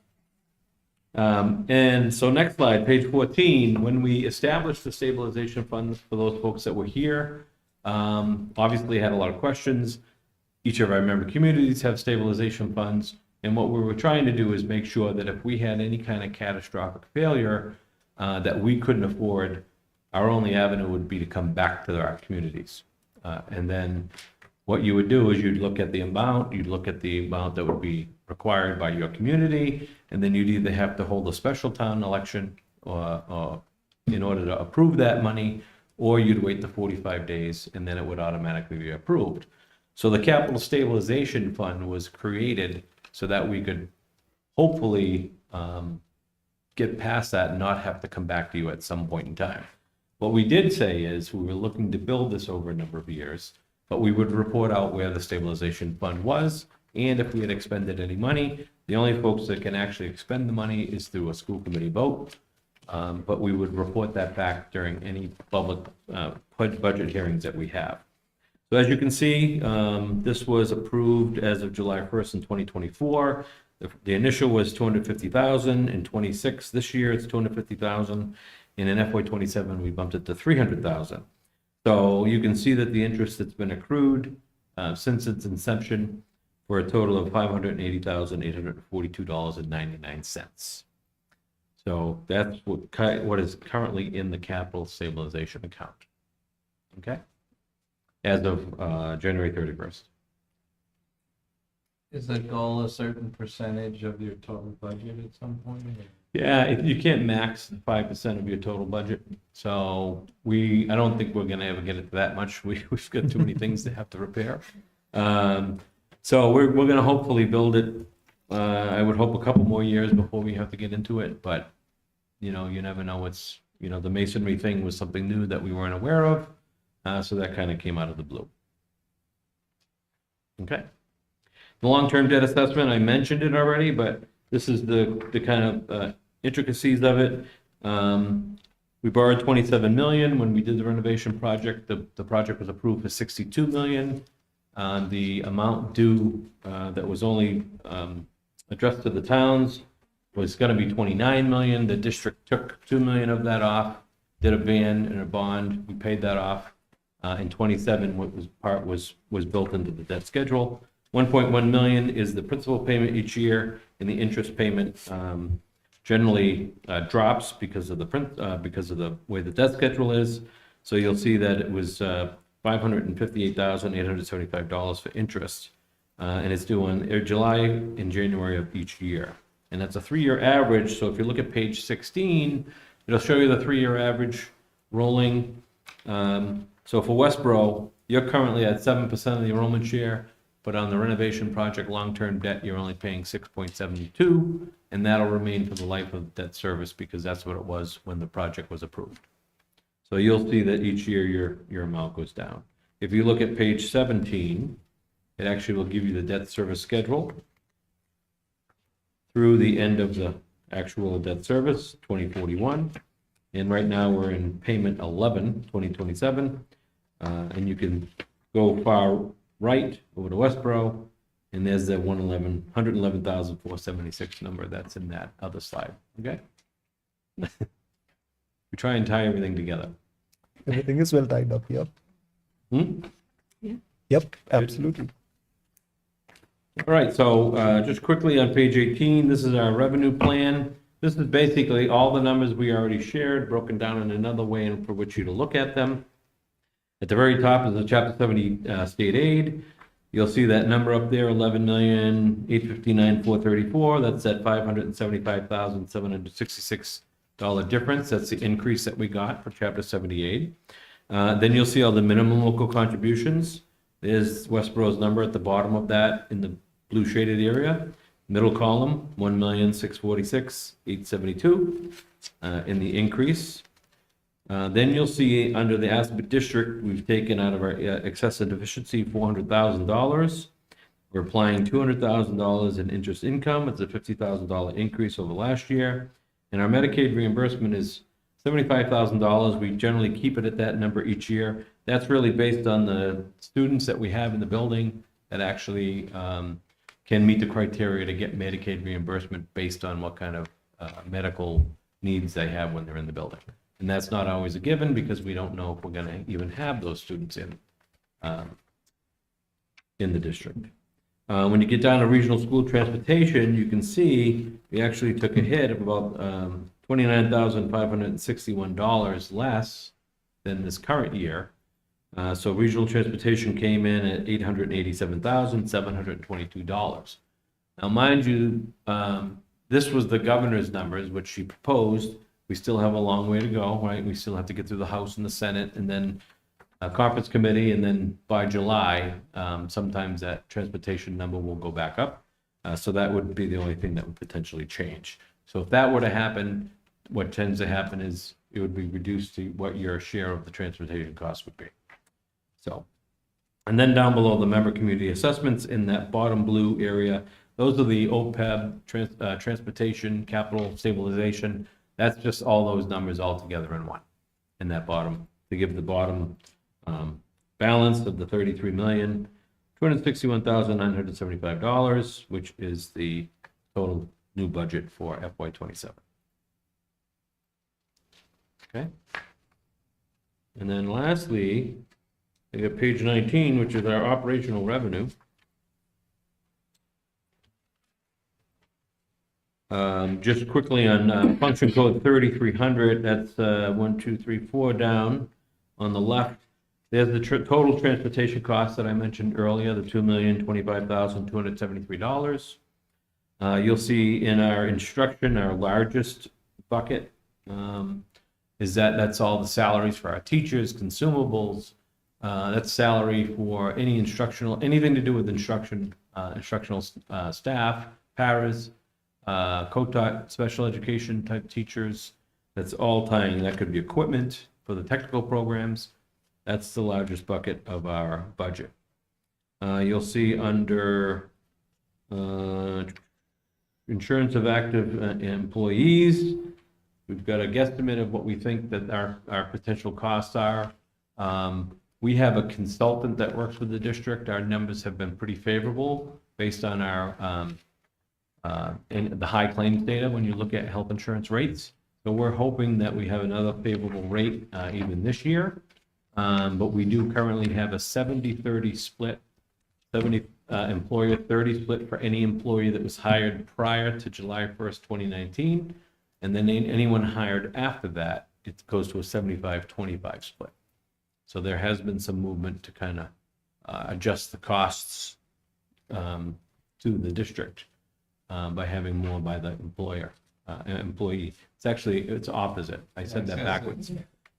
And so next slide, page 14, when we established the stabilization funds for those folks that were here, obviously had a lot of questions. Each of our member communities have stabilization funds. And what we were trying to do is make sure that if we had any kind of catastrophic failure that we couldn't afford, our only avenue would be to come back to our communities. And then what you would do is you'd look at the amount that would be required by your community, and then you'd either have to hold a special town election or in order to approve that money, or you'd wait the 45 days and then it would automatically be approved. So the capital stabilization fund was created so that we could hopefully get past that and not have to come back to you at some point in time. What we did say is we were looking to build this over a number of years, but we would report out where the stabilization fund was, and if we had expended any money. The only folks that can actually expend the money is through a school committee vote, but we would report that back during any public budget hearings that we have. So as you can see, this was approved as of July 1st in 2024. The initial was 250,000 in 26. This year it's 250,000. And in FY27, we bumped it to 300,000. So you can see that the interest that's been accrued since its inception for a total of $580,842.99. So that's what is currently in the capital stabilization account. Okay, as of January 31st. Is the goal a certain percentage of your total budget at some point? Yeah, you can't max 5% of your total budget. So I don't think we're gonna ever get it to that much. We've got too many things to have to repair. So we're gonna hopefully build it. I would hope a couple more years before we have to get into it, but you never know. The masonry thing was something new that we weren't aware of. So that kind of came out of the blue. Okay. The long-term debt assessment, I mentioned it already, but this is the kind of intricacies of it. We borrowed 27 million when we did the renovation project. The project was approved for 62 million. The amount due that was only addressed to the towns was going to be 29 million. The district took 2 million of that off, did a ban and a bond. We paid that off. And 27 was built into the debt schedule. 1.1 million is the principal payment each year, and the interest payment generally drops because of the way the debt schedule is. So you'll see that it was $558,875 for interest, and it's due on July and January of each year. And that's a 3-year average. So if you look at page 16, it'll show you the 3-year average rolling. So for Westborough, you're currently at 7% of the enrollment share, but on the renovation project long-term debt, you're only paying 6.72, and that'll remain for the life of the debt service because that's what it was when the project was approved. So you'll see that each year your amount goes down. If you look at page 17, it actually will give you the debt service schedule through the end of the actual debt service, 2041. And right now we're in payment 11, 2027. And you can go far right over to Westborough, and there's the 111,476 number that's in that other slide, okay? We try and tie everything together. Everything is well tied up here. Yep, absolutely. All right, so just quickly on page 18, this is our revenue plan. This is basically all the numbers we already shared, broken down in another way and for which you to look at them. At the very top is the Chapter 70 state aid. You'll see that number up there, $11,859,434. That's that $575,766 difference. That's the increase that we got for Chapter 78. Then you'll see all the minimum local contributions. There's Westborough's number at the bottom of that in the blue shaded area. Middle column, $1,646,872 in the increase. Then you'll see under the Aspen District, we've taken out of our excessive deficiency $400,000. We're applying $200,000 in interest income. It's a $50,000 increase over last year. And our Medicaid reimbursement is $75,000. We generally keep it at that number each year. That's really based on the students that we have in the building that actually can meet the criteria to get Medicaid reimbursement based on what kind of medical needs they have when they're in the building. And that's not always a given because we don't know if we're going to even have those students in the district. When you get down to regional school transportation, you can see we actually took a hit of about $29,561 less than this current year. So regional transportation came in at $887,722. Now, mind you, this was the governor's numbers, which she proposed. We still have a long way to go, right? We still have to get through the House and the Senate, and then a conference committee, and then by July, sometimes that transportation number will go back up. So that would be the only thing that would potentially change. So if that were to happen, what tends to happen is it would be reduced to what your share of the transportation cost would be. So, and then down below, the member community assessments in that bottom blue area, those are the OPEB, transportation, capital stabilization. That's just all those numbers all together in one, in that bottom, to give the bottom balance of the $33,261,975, which is the total new budget for FY27. Okay. And then lastly, we have page 19, which is our operational revenue. Just quickly on function code 3300, that's 1, 2, 3, 4 down on the left. There's the total transportation costs that I mentioned earlier, the $2,025,273. You'll see in our instruction, our largest bucket is that's all the salaries for our teachers, consumables. That's salary for any anything to do with instructional staff, paras, co-taught special education type teachers. That's all tying. That could be equipment for the technical programs. That's the largest bucket of our budget. You'll see under Insurance of active employees. We've got a guesstimate of what we think that our potential costs are. We have a consultant that works with the district. Our numbers have been pretty favorable based on our in the high claims data when you look at health insurance rates. So we're hoping that we have another favorable rate even this year. But we do currently have a 70-30 split, 70 employer 30 split for any employee that was hired prior to July 1st, 2019. And then anyone hired after that, it goes to a 75-25 split. So there has been some movement to kind of adjust the costs to the district by having more by the employee. It's opposite. I said that backwards.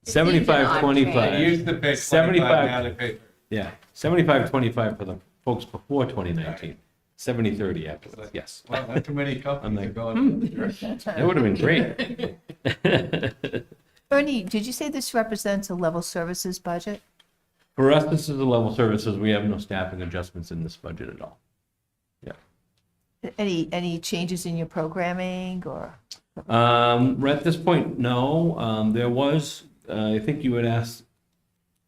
75-25. They used to pay 25, now they pay. Yeah, 75-25 for the folks before 2019. 70-30 afterwards, yes. Well, not too many companies are like, going in this direction. That would have been great. Ernie, did you say this represents a level services budget? For us, this is the level services. We have no staffing adjustments in this budget at all. Yeah. Any changes in your programming or? At this point, no. There was, I think you had asked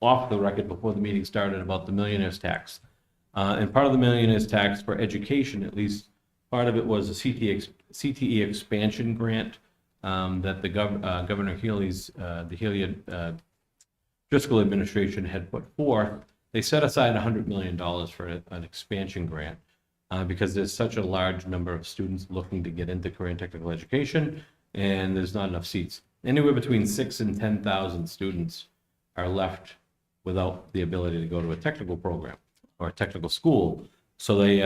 off the record before the meeting started about the millionaire's tax. And part of the millionaire's tax for education, at least part of it was a CTE expansion grant that the Governor Healy's, the Healy fiscal administration had put forth. They set aside $100 million for an expansion grant because there's such a large number of students looking to get into career and technical education, and there's not enough seats. Anywhere between 6,000 and 10,000 students are left without the ability to go to a technical program or a technical school. So they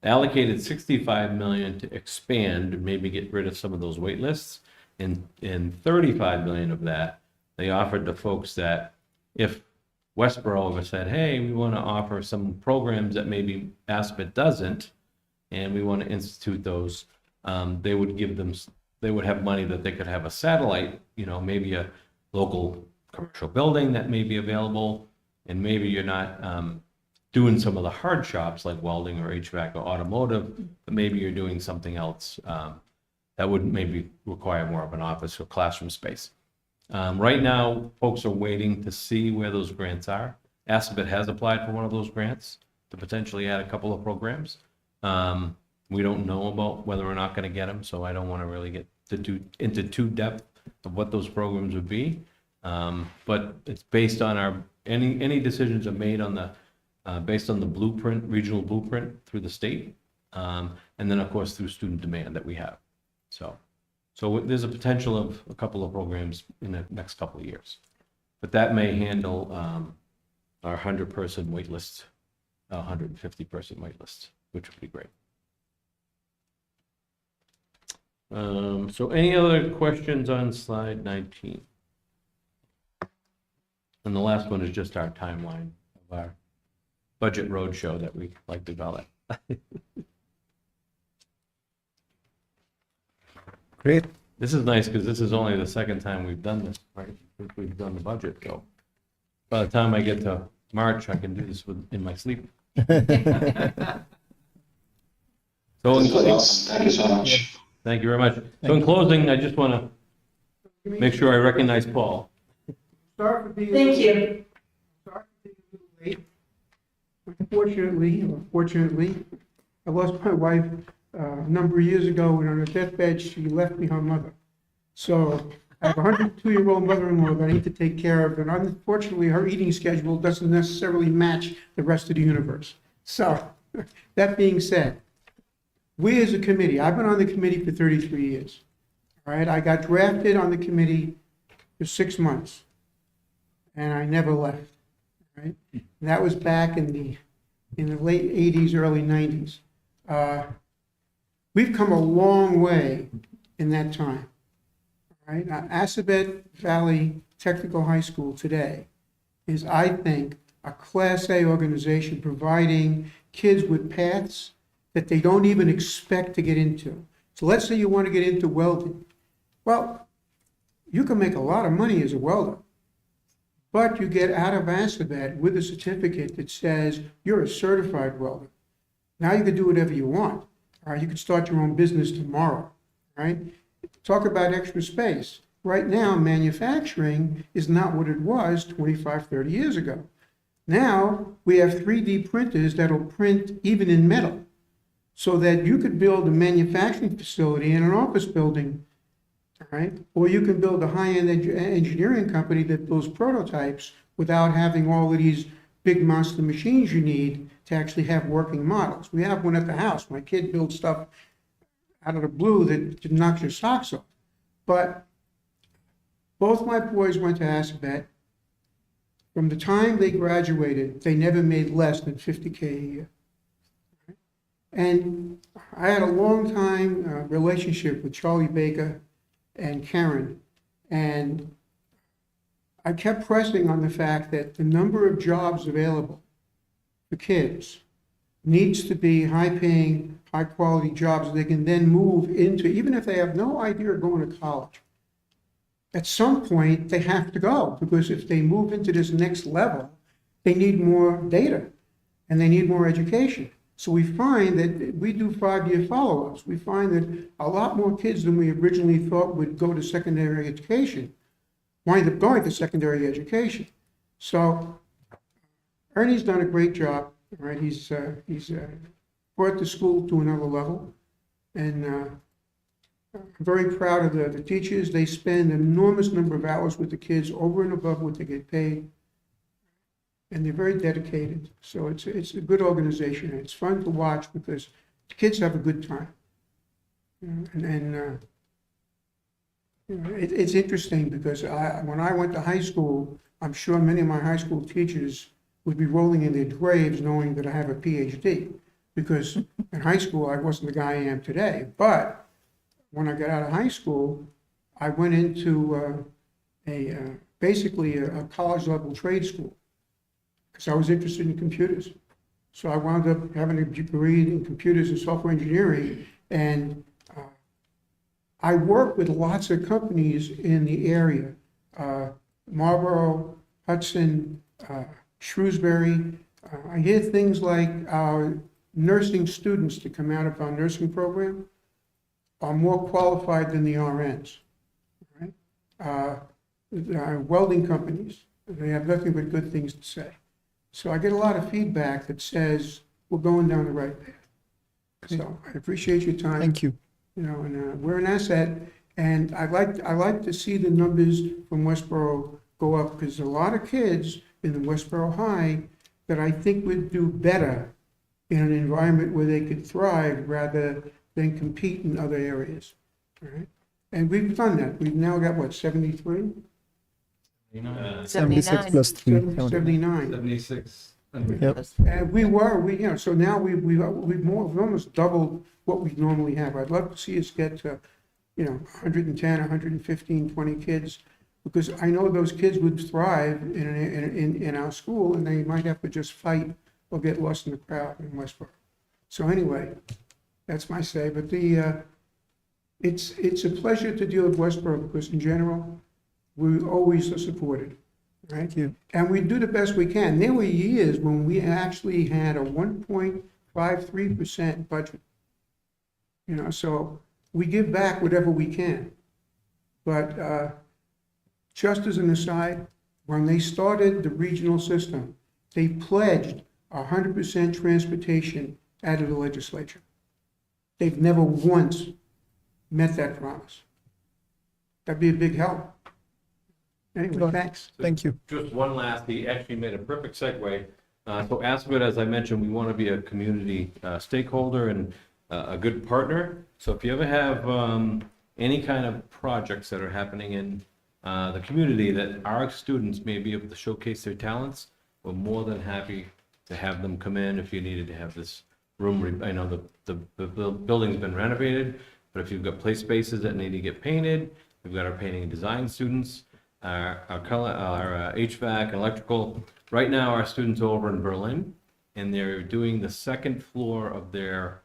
allocated $65 million to expand and maybe get rid of some of those wait lists. And $35 million of that, they offered to folks that if Westborough ever said, hey, we want to offer some programs that maybe Aspet doesn't, and we want to institute those, they would give them, they would have money that they could have a satellite, maybe a local commercial building that may be available, and maybe you're not doing some of the hard shops like welding or HVAC or automotive, but maybe you're doing something else that would maybe require more of an office or classroom space. Right now, folks are waiting to see where those grants are. Aspet has applied for one of those grants to potentially add a couple of programs. We don't know about whether we're not going to get them, so I don't want to really get into too depth of what those programs would be. But it's based on any decisions are made on the based on the blueprint, regional blueprint through the state, and then of course through student demand that we have. So there's a potential of a couple of programs in the next couple of years, but that may handle our 100-person wait list, 150-person wait list, which would be great. So any other questions on slide 19? And the last one is just our timeline of our budget roadshow that we like to call it. Great. This is nice because this is only the second time we've done this, right? We've done the budget, so by the time I get to March, I can do this in my sleep. So This was awesome. Thank you so much. thank you very much. So in closing, I just want to make sure I recognize Paul. Sorry for being. Thank you. Sorry for being a little late. Unfortunately, or fortunately, I lost my wife a number of years ago, and on her deathbed, she left me her mother. So I have a 102-year-old mother-in-law that I need to take care of, and unfortunately, her eating schedule doesn't necessarily match the rest of the universe. So, that being said, we as a committee, I've been on the committee for 33 years. All right, I got drafted on the committee for 6 months, and I never left. Right, and that was back in the late 80s, early 90s. We've come a long way in that time. All right, Assabet Valley Technical High School today is, I think, a Class A organization providing kids with paths that they don't even expect to get into. So let's say you want to get into welding. Well, you can make a lot of money as a welder, but you get out of Assabet with a certificate that says you're a certified welder. Now you can do whatever you want. All right, you could start your own business tomorrow, right? Talk about extra space. Right now, manufacturing is not what it was 25, 30 years ago. Now, we have 3D printers that'll print even in metal, so that you could build a manufacturing facility in an office building, all right? Or you can build a high-end engineering company that builds prototypes without having all of these big monster machines you need to actually have working models. We have one at the house. My kid builds stuff out of the blue that knocks your socks off. But both my boys went to Assabet. From the time they graduated, they never made less than $50K a year. And I had a long time relationship with Charlie Baker and Karen, and I kept pressing on the fact that the number of jobs available for kids needs to be high-paying, high-quality jobs they can then move into, even if they have no idea of going to college. At some point, they have to go, because if they move into this next level, they need more data and they need more education. So we find that we do 5-year follow-ups. We find that a lot more kids than we originally thought would go to secondary education wind up going to secondary education. So Ernie's done a great job, right? He's brought the school to another level, and I'm very proud of the teachers. They spend an enormous number of hours with the kids over and above what they get paid, and they're very dedicated. So it's a good organization. It's fun to watch because the kids have a good time. It's interesting because when I went to high school, I'm sure many of my high school teachers would be rolling in their graves knowing that I have a PhD, because in high school I wasn't the guy I am today. But when I got out of high school, I went into basically a college level trade school because I was interested in computers. So I wound up having a degree in computers and software engineering, and I work with lots of companies in the area, Marlboro, Hudson, Shrewsbury. I hear things like our nursing students that come out of our nursing program are more qualified than the RNs, right? Welding companies, they have nothing but good things to say. So I get a lot of feedback that says we're going down the right path. So I appreciate your time. Thank you. You know, and we're an asset, and I like to see the numbers from Westborough go up, because there's a lot of kids in the Westborough High that I think would do better in an environment where they could thrive rather than compete in other areas. All right? And we've done that. We've now got, what, 73? 76 plus 3. 79. 76. Yep. And we you know, so now we've almost doubled what we normally have. I'd love to see us get to, you know, 110, 115, 20 kids, because I know those kids would thrive in our school, and they might have to just fight or get lost in the crowd in Westborough. So anyway, that's my say. But it's a pleasure to deal with Westborough, because in general, we always are supported. Right? Thank you. And we do the best we can. There were years when we actually had a 1.53% budget. You know, so we give back whatever we can. But just as an aside, when they started the regional system, they pledged 100% transportation out of the legislature. They've never once met that promise. That'd be a big help. Anyway, thanks. Thank you. Just one last, he actually made a perfect segue. So Assabet, as I mentioned, we want to be a community stakeholder and a good partner. So if you ever have any kind of projects that are happening in the community that our students may be able to showcase their talents, we're more than happy to have them come in. If you needed to have this room, I know the building's been renovated, but if you've got play spaces that need to get painted, we've got our painting and design students, our HVAC, electrical. Right now, our students are over in Berlin, and they're doing the second floor of their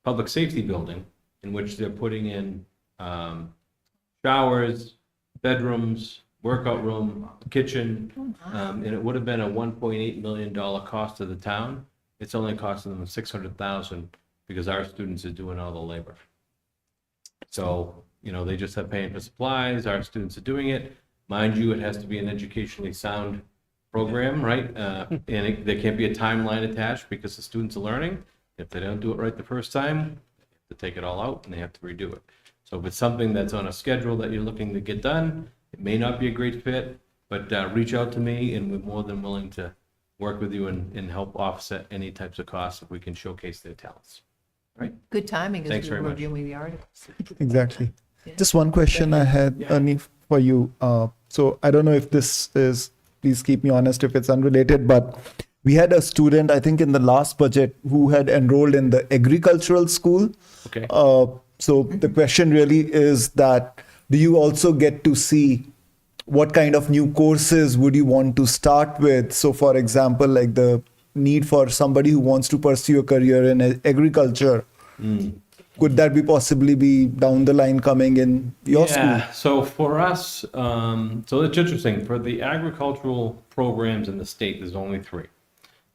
public safety building, in which they're putting in showers, bedrooms, workout room, kitchen, and it would have been a $1.8 million cost to the town. it's only costing them 600,000 because our students are doing all the labor. So, you know, they just have paying for supplies, our students are doing it. Mind you, it has to be an educationally sound program, right? There can't be a timeline attached because the students are learning. If they don't do it right the first time, they have to take it all out and they have to redo it. So if it's something that's on a schedule that you're looking to get done, it may not be a great fit, but reach out to me and we're more than willing to work with you and help offset any types of costs if we can showcase their talents. Good timing Thanks as we very were much. reviewing the articles. Exactly. Just one question I had, Ernie, for you. So I don't know if this is, please keep me honest if it's unrelated, but we had a student, I think in the last budget, who had enrolled in the agricultural school. Okay. So the question really is that, do you also get to see what kind of new courses would you want to start with? So for example, like the need for somebody who wants to pursue a career in agriculture, could that be possibly be down the line coming in your school? Yeah, so for us, so it's interesting. For the agricultural programs in the state, there's only 3.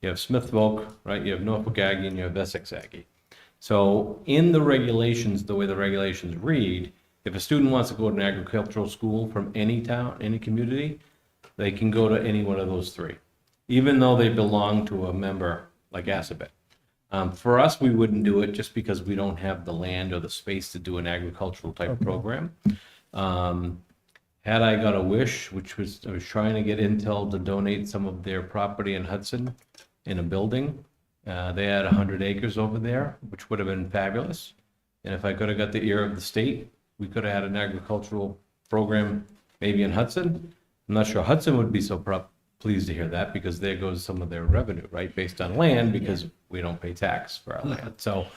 You have Smith-Volk, right? You have Norfolk Aggie and you have Essex Aggie. So in the regulations, the way the regulations read, if a student wants to go to an agricultural school from any town, any community, they can go to any one of those 3, even though they belong to a member like Assabet. For us, we wouldn't do it just because we don't have the land or the space to do an agricultural type program. Had I got a wish, which was, I was trying to get Intel to donate some of their property in Hudson in a building. They had 100 acres over there, which would have been fabulous. And if I could have got the ear of the state, we could have had an agricultural program maybe in Hudson. I'm not sure Hudson would be so pleased to hear that because there goes some of their revenue, right, based on land because we don't pay tax for our land. So,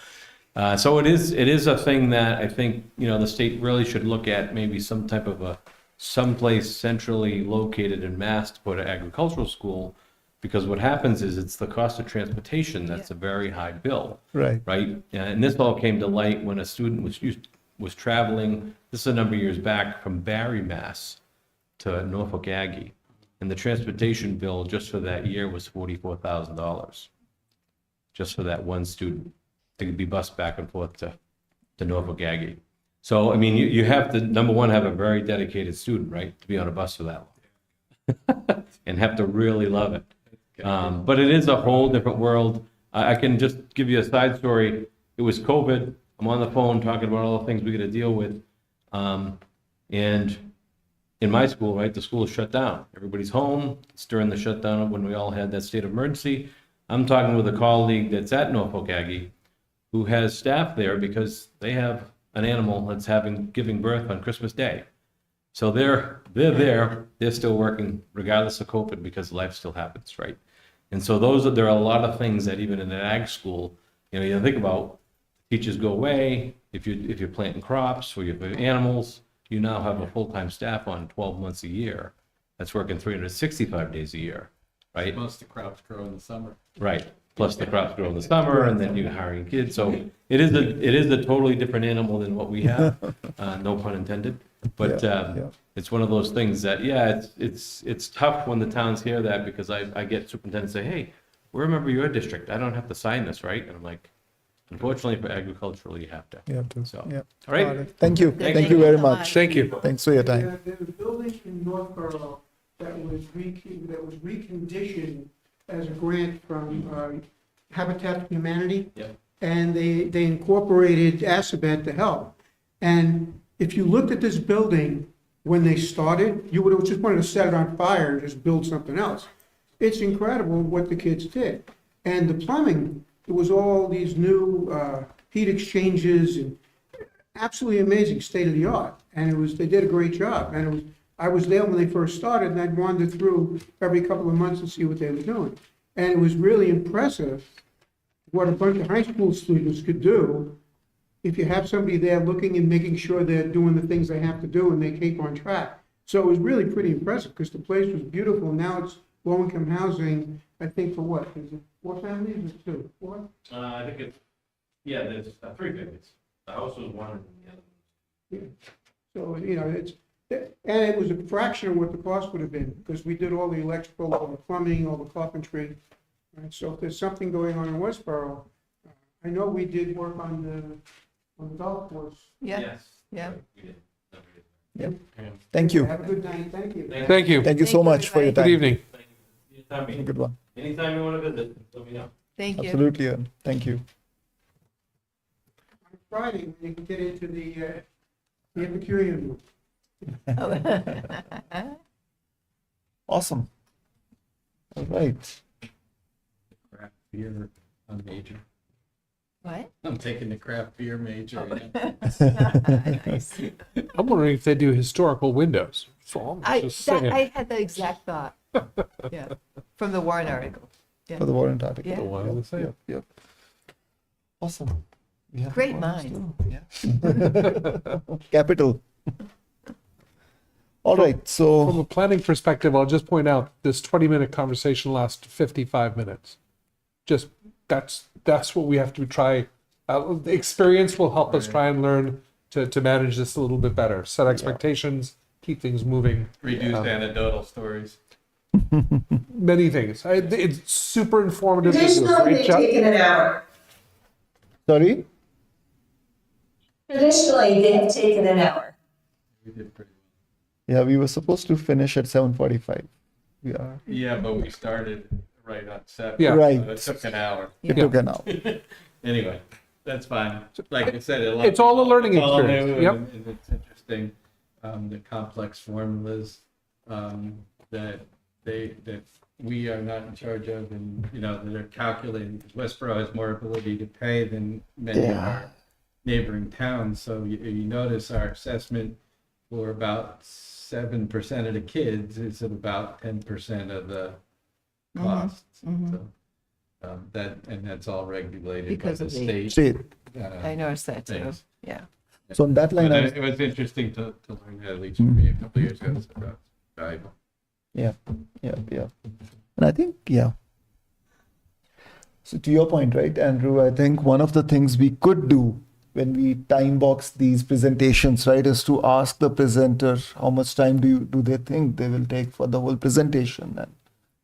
so it is a thing that I think, you know, the state really should look at maybe some type of a someplace centrally located in Mass to put an agricultural school, because what happens is it's the cost of transportation that's a very high bill. Right. Right. And this all came to light when a student was traveling, this is a number of years back, from Barry, Mass to Norfolk Aggie. And the transportation bill just for that year was $44,000. Just for that one student. They could be bused back and forth to Norfolk Aggie. So, I mean, you have to, number one, have a very dedicated student, right, to be on a bus for that long. And have to really love it. But it is a whole different world. I can just give you a side story. It was COVID. I'm on the phone talking about all the things we got to deal with. And in my school, right, the school is shut down. Everybody's home. It's during the shutdown when we all had that state of emergency. I'm talking with a colleague that's at Norfolk Aggie who has staff there because they have an animal that's giving birth on Christmas Day. So they're there, they're still working regardless of COVID because life still happens, right? And so there are a lot of things that even in an ag school, you know, you think about, teachers go away, if you're planting crops or you have animals, you now have a full-time staff on 12 months a year that's working 365 days a year, right? Most of the crops grow in the summer. Right, plus the crops grow in the summer and then you're hiring kids. So it is a totally different animal than what we have, no pun intended. But it's one of those things that, it's tough when the towns hear that because I get superintendents say, hey, we're a member of your district. I don't have to sign this, right? And I'm like, unfortunately for agricultural, you have to. You have to. So, Yeah. all right. Thank you. Thank Thank you you very so much. much. Thank you. Thanks for your time. There's a building in Northborough that was reconditioned as a grant from Habitat for Humanity. Yep. And they incorporated Assabet to help. And if you looked at this building when they started, you would have just wanted to set it on fire and just build something else. It's incredible what the kids did. And the plumbing, it was all these new heat exchangers and absolutely amazing, state of the art. And they did a great job. And I was there when they first started and I'd wander through every couple of months to see what they were doing. And it was really impressive what a bunch of high school students could do if you have somebody there looking and making sure they're doing the things they have to do and they keep on track. So it was really pretty impressive because the place was beautiful. Now it's low-income housing, I think for what? Is it 4 families or 2? 4? I think there's 3 families. The house was one and the other. Yeah. So, you know, and it was a fraction of what the cost would have been because we did all the electrical, all the plumbing, all the carpentry. Right, so if there's something going on in Westborough, I know we did work on the golf course. Yeah, Yes. yeah. We did. Yep. Thank you. Have a good night, thank you. Thank you. Thank you so Thank you, much for your everybody. time. Good evening. Anytime, Good one. anytime you want to visit, let me know. Thank you. Absolutely, Aaron. Thank you. On Friday, we can get into the Epicurean room. Awesome. All right. Craft beer major. What? I'm taking the craft beer major. Nice. I'm wondering if they do historical windows. So I'm just saying. I had the exact thought. Yeah, from the Warren article. Yeah. For the warrant article. Yeah. What was I saying? Yep. Awesome. We have Great warrants mind. too. Yeah. Capital. All right. From So a planning perspective, I'll just point out this 20-minute conversation lasts 55 minutes. Just that's what we have to try. The experience will help us try and learn to manage this a little bit better. Set expectations, keep things moving. Reduce anecdotal stories. Many things. It's super informative. You do a Traditionally, great they've job. taken an hour. sorry. Traditionally, they have taken an hour. We did pretty Yeah, we were supposed to finish at 7:45. We are. well. Yeah, but we started right on 7. Yeah. Right. So it took an hour. It Yeah. took an hour. Anyway, that's fine. Like I said, It's all a learning it's all experience. new Yep. and it's interesting. The complex formulas that we are not in charge of, and that are calculated. Because Westborough has more ability to pay than many of Yeah. our neighboring towns. So you notice our assessment for about 7% of the kids is at about 10% of the costs. So, that's all regulated Because by of the the- state. State. I noticed that too. things. Yeah. So on that line, But I was, it was interesting to learn that, at least for me a couple of years ago. So that's valuable. yeah. And I think, yeah. So to your point, right, Andrew, I think one of the things we could do when we time box these presentations, right, is to ask the presenter how much time do they think they will take for the whole presentation, and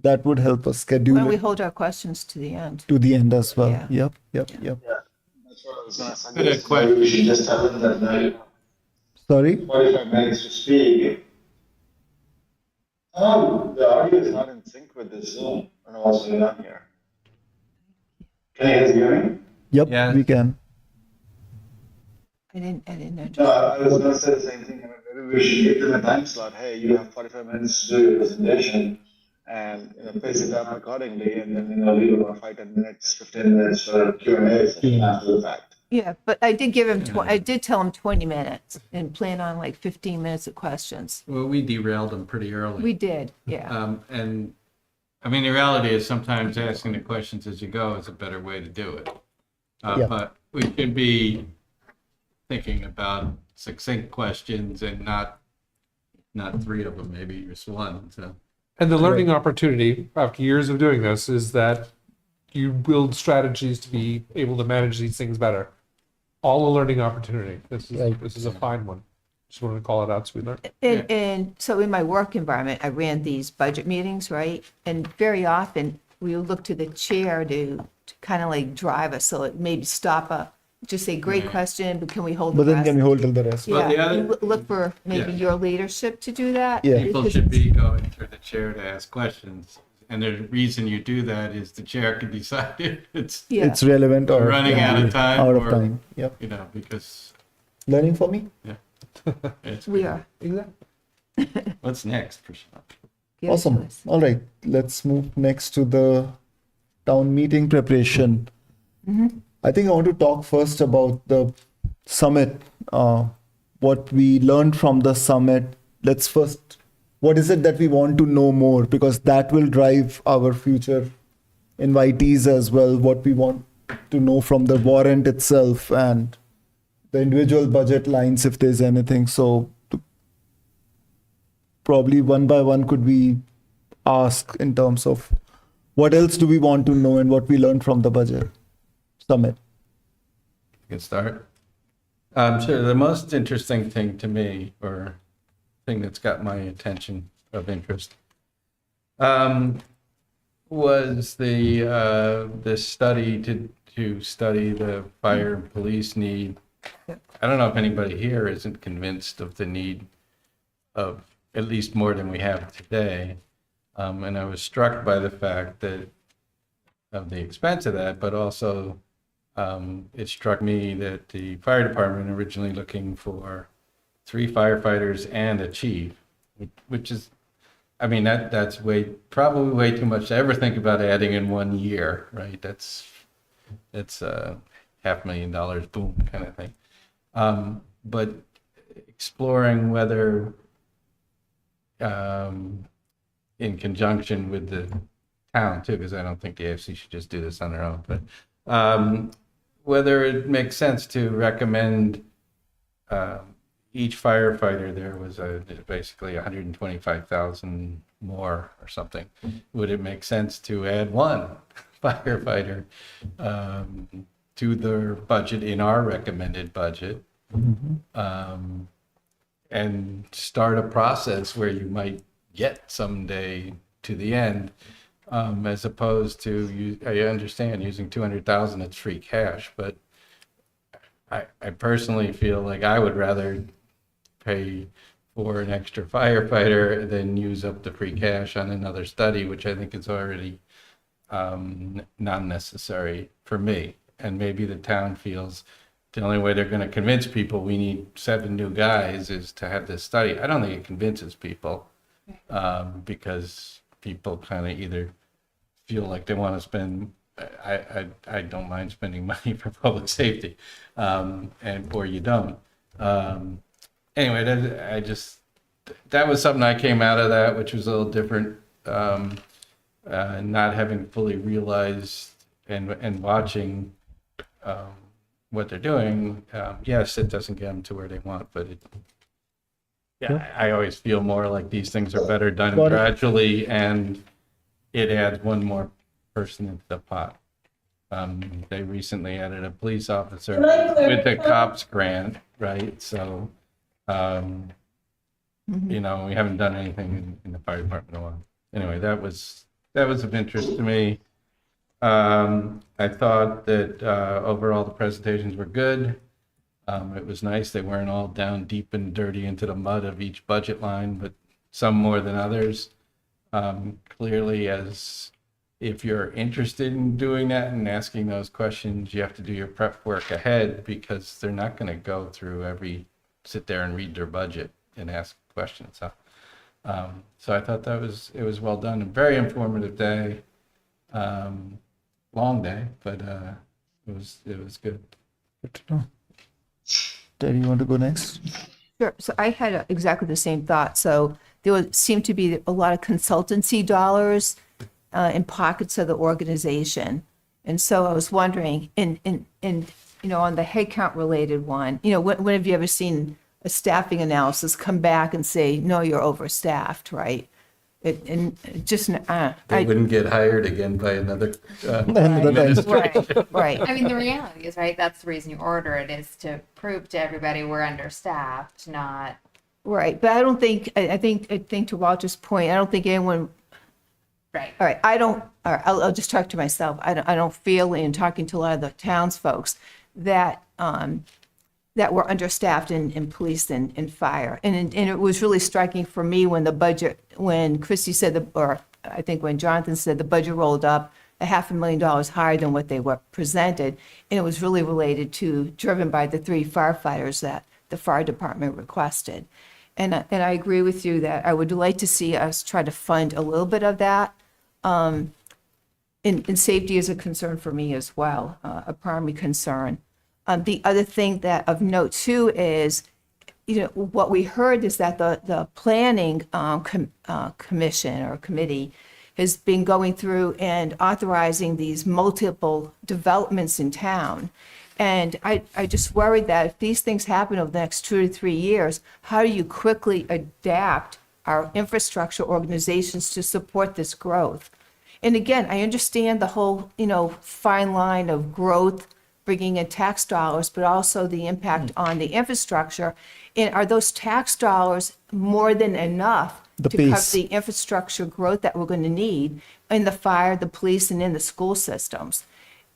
that would help us Why schedule don't we it hold our questions to the end? to the end as well. Yeah. Yep. That's what I was gonna suggest. Good question. Maybe we should just tell them that Sorry. 45 minutes to speak. The audio is not in sync with the Zoom. I don't know what's going on here. Can you guys hear me? Yep, Yeah. we can. I didn't No, understand. I was gonna say the same thing. I mean, maybe we should give them a time slot. Hey, you have 45 minutes to do your presentation, and pace it up accordingly, and then leave about 5-10 minutes, 15 minutes for Q&A session after the fact. Yeah, but I did give him, I did tell him 20 minutes and plan on like 15 minutes of questions. Well, we derailed them pretty early. We did, yeah. And I mean, the reality is sometimes asking the questions as you go is a better way to do it. Yeah. But we should be thinking about succinct questions and not 3 of them, maybe just 1. So And the learning opportunity after years of doing this is that you build strategies to be able to manage these things better. All a learning opportunity. This is a fine one. Just wanted to call it out so we learn. And so in my work environment, I ran these budget meetings, right? And very often we would look to the chair to kind of like drive us. So it maybe stop just say, great question, but can we hold But the then can we rest? hold till the rest? Well, the Yeah, other- you look for maybe Yeah. your leadership to do that. Yeah. people because should it's- be going to the chair to ask questions. And the reason you do that is the chair can decide if it's, Yeah, It's relevant or running out of time Out of or- time. Yep. because Learning for me. it's, we are. Exactly. what's next, Prashant? Give it to Awesome. us. All right, let's move next to the town meeting preparation. I think I want to talk first about the summit, what we learned from the summit. Let's first, what is it that we want to know more? Because that will drive our future invitees as well, what we want to know from the warrant itself and the individual budget lines, if there's anything. So probably one by one could we ask in terms of what else do we want to know and what we learned from the budget summit. Good start. Sure. The most interesting thing to me, or thing that's got my attention of interest, was the study to study the fire and police need. I don't know if anybody here isn't convinced of the need of at least more than we have today. And I was struck by the fact that of the expense of that, but also it struck me that the fire department originally looking for 3 firefighters and a chief, which is, I mean, that's probably way too much to ever think about adding in 1 year, right? That's $500,000, boom, kind of thing. But exploring whether, in conjunction with the town too, because I don't think the AFC should just do this on their own, but whether it makes sense to recommend each firefighter there was basically 125,000 more or something. Would it make sense to add 1 firefighter to their budget in our recommended budget, and start a process where you might get someday to the end, as opposed to, I understand using 200,000, it's free cash, but I personally feel like I would rather pay for an extra firefighter than use up the free cash on another study, which I think is already not necessary for me. And maybe the town feels the only way they're going to convince people we need 7 new guys is to have this study. I don't think it convinces people, because people kind of either feel like they want to spend. I don't mind spending money for public safety, or you don't. Anyway, that was something I came out of that, which was a little different, not having fully realized and watching what they're doing. Yes, it doesn't get them to where they want, but I always feel more like these things are better done Got it. gradually, and it adds 1 more person into the pot. They recently added a police officer with the cops grant, right? So, we haven't done anything in the fire department in a while. Anyway, that was of interest to me. I thought that overall the presentations were good. It was nice. They weren't all down deep and dirty into the mud of each budget line, but some more than others. Clearly, as if you're interested in doing that and asking those questions, you have to do your prep work ahead, because they're not going to go through sit there and read their budget and ask questions. So I thought it was well done. A very informative day. Long day, but it was good. Good to know. Terry, you want to go next? Sure. So I had exactly the same thought. So there seemed to be a lot of consultancy dollars in pockets of the organization. And so I was wondering, in on the headcount related one, when have you ever seen a staffing analysis come back and say, no, you're overstaffed, right? They wouldn't get hired again by another. Right. I mean, the reality is, right, that's the reason you order it, is to prove to everybody we're understaffed, not. Right, but I don't think, I think to Walter's point, I don't think anyone, Right. all right, I'll just talk to myself. I don't feel, in talking to a lot of the townsfolk, that that we're understaffed in police and fire. And it was really striking for me when Christy said, or I think when Jonathan said the budget rolled up $500,000 higher than what they were presented. And it was really driven by the 3 firefighters that the fire department requested. And I agree with you that I would like to see us try to fund a little bit of that. And safety is a concern for me as well, a primary concern. The other thing that of note too is, what we heard is that the planning commission or committee has been going through and authorizing these multiple developments in town. And I just worried that if these things happen over the next 2 to 3 years, how do you quickly adapt our infrastructure organizations to support this growth? And again, I understand the whole, fine line of growth, bringing in tax dollars, but also the impact on the infrastructure. And are those tax dollars more than enough The to cover pace. the infrastructure growth that we're going to need in the fire, the police, and in the school systems.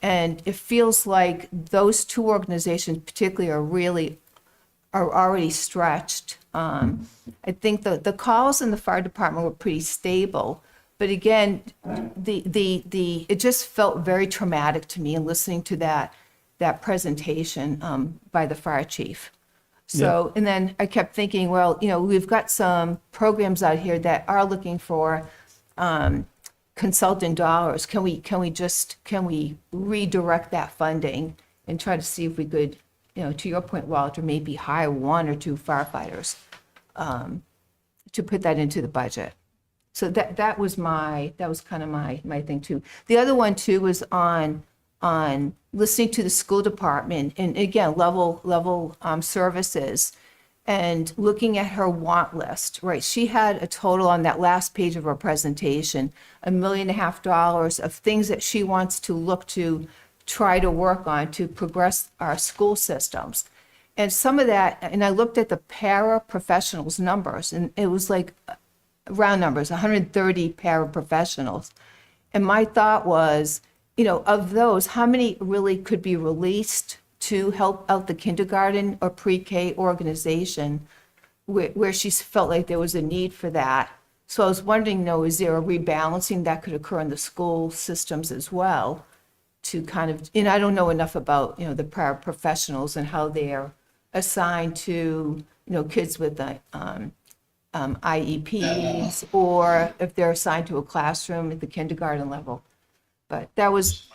And it feels like those two organizations particularly are already stretched. I think the calls in the fire department were pretty stable, but again, it just felt very traumatic to me in listening to that presentation by the fire chief. So, and then I kept thinking, well, we've got some programs out here that are looking for consultant dollars. Can we redirect that funding and try to see if we could, to your point, Walter, maybe hire 1 or 2 firefighters to put that into the budget. So that was kind of my thing too. The other one too was on listening to the school department and again level services and looking at her want list. Right, she had a total on that last page of her presentation, $1.5 million of things that she wants to look to try to work on to progress our school systems. And some of that, and I looked at the paraprofessionals numbers, and it was like round numbers, 130 paraprofessionals. And my thought was, of those, how many really could be released to help out the kindergarten or pre-K organization where she felt like there was a need for that? So I was wondering, is there a rebalancing that could occur in the school systems as well to kind of, and I don't know enough about, the paraprofessionals and how they're assigned to, kids with IEPs, or if they're assigned to a classroom at the kindergarten level. But that was,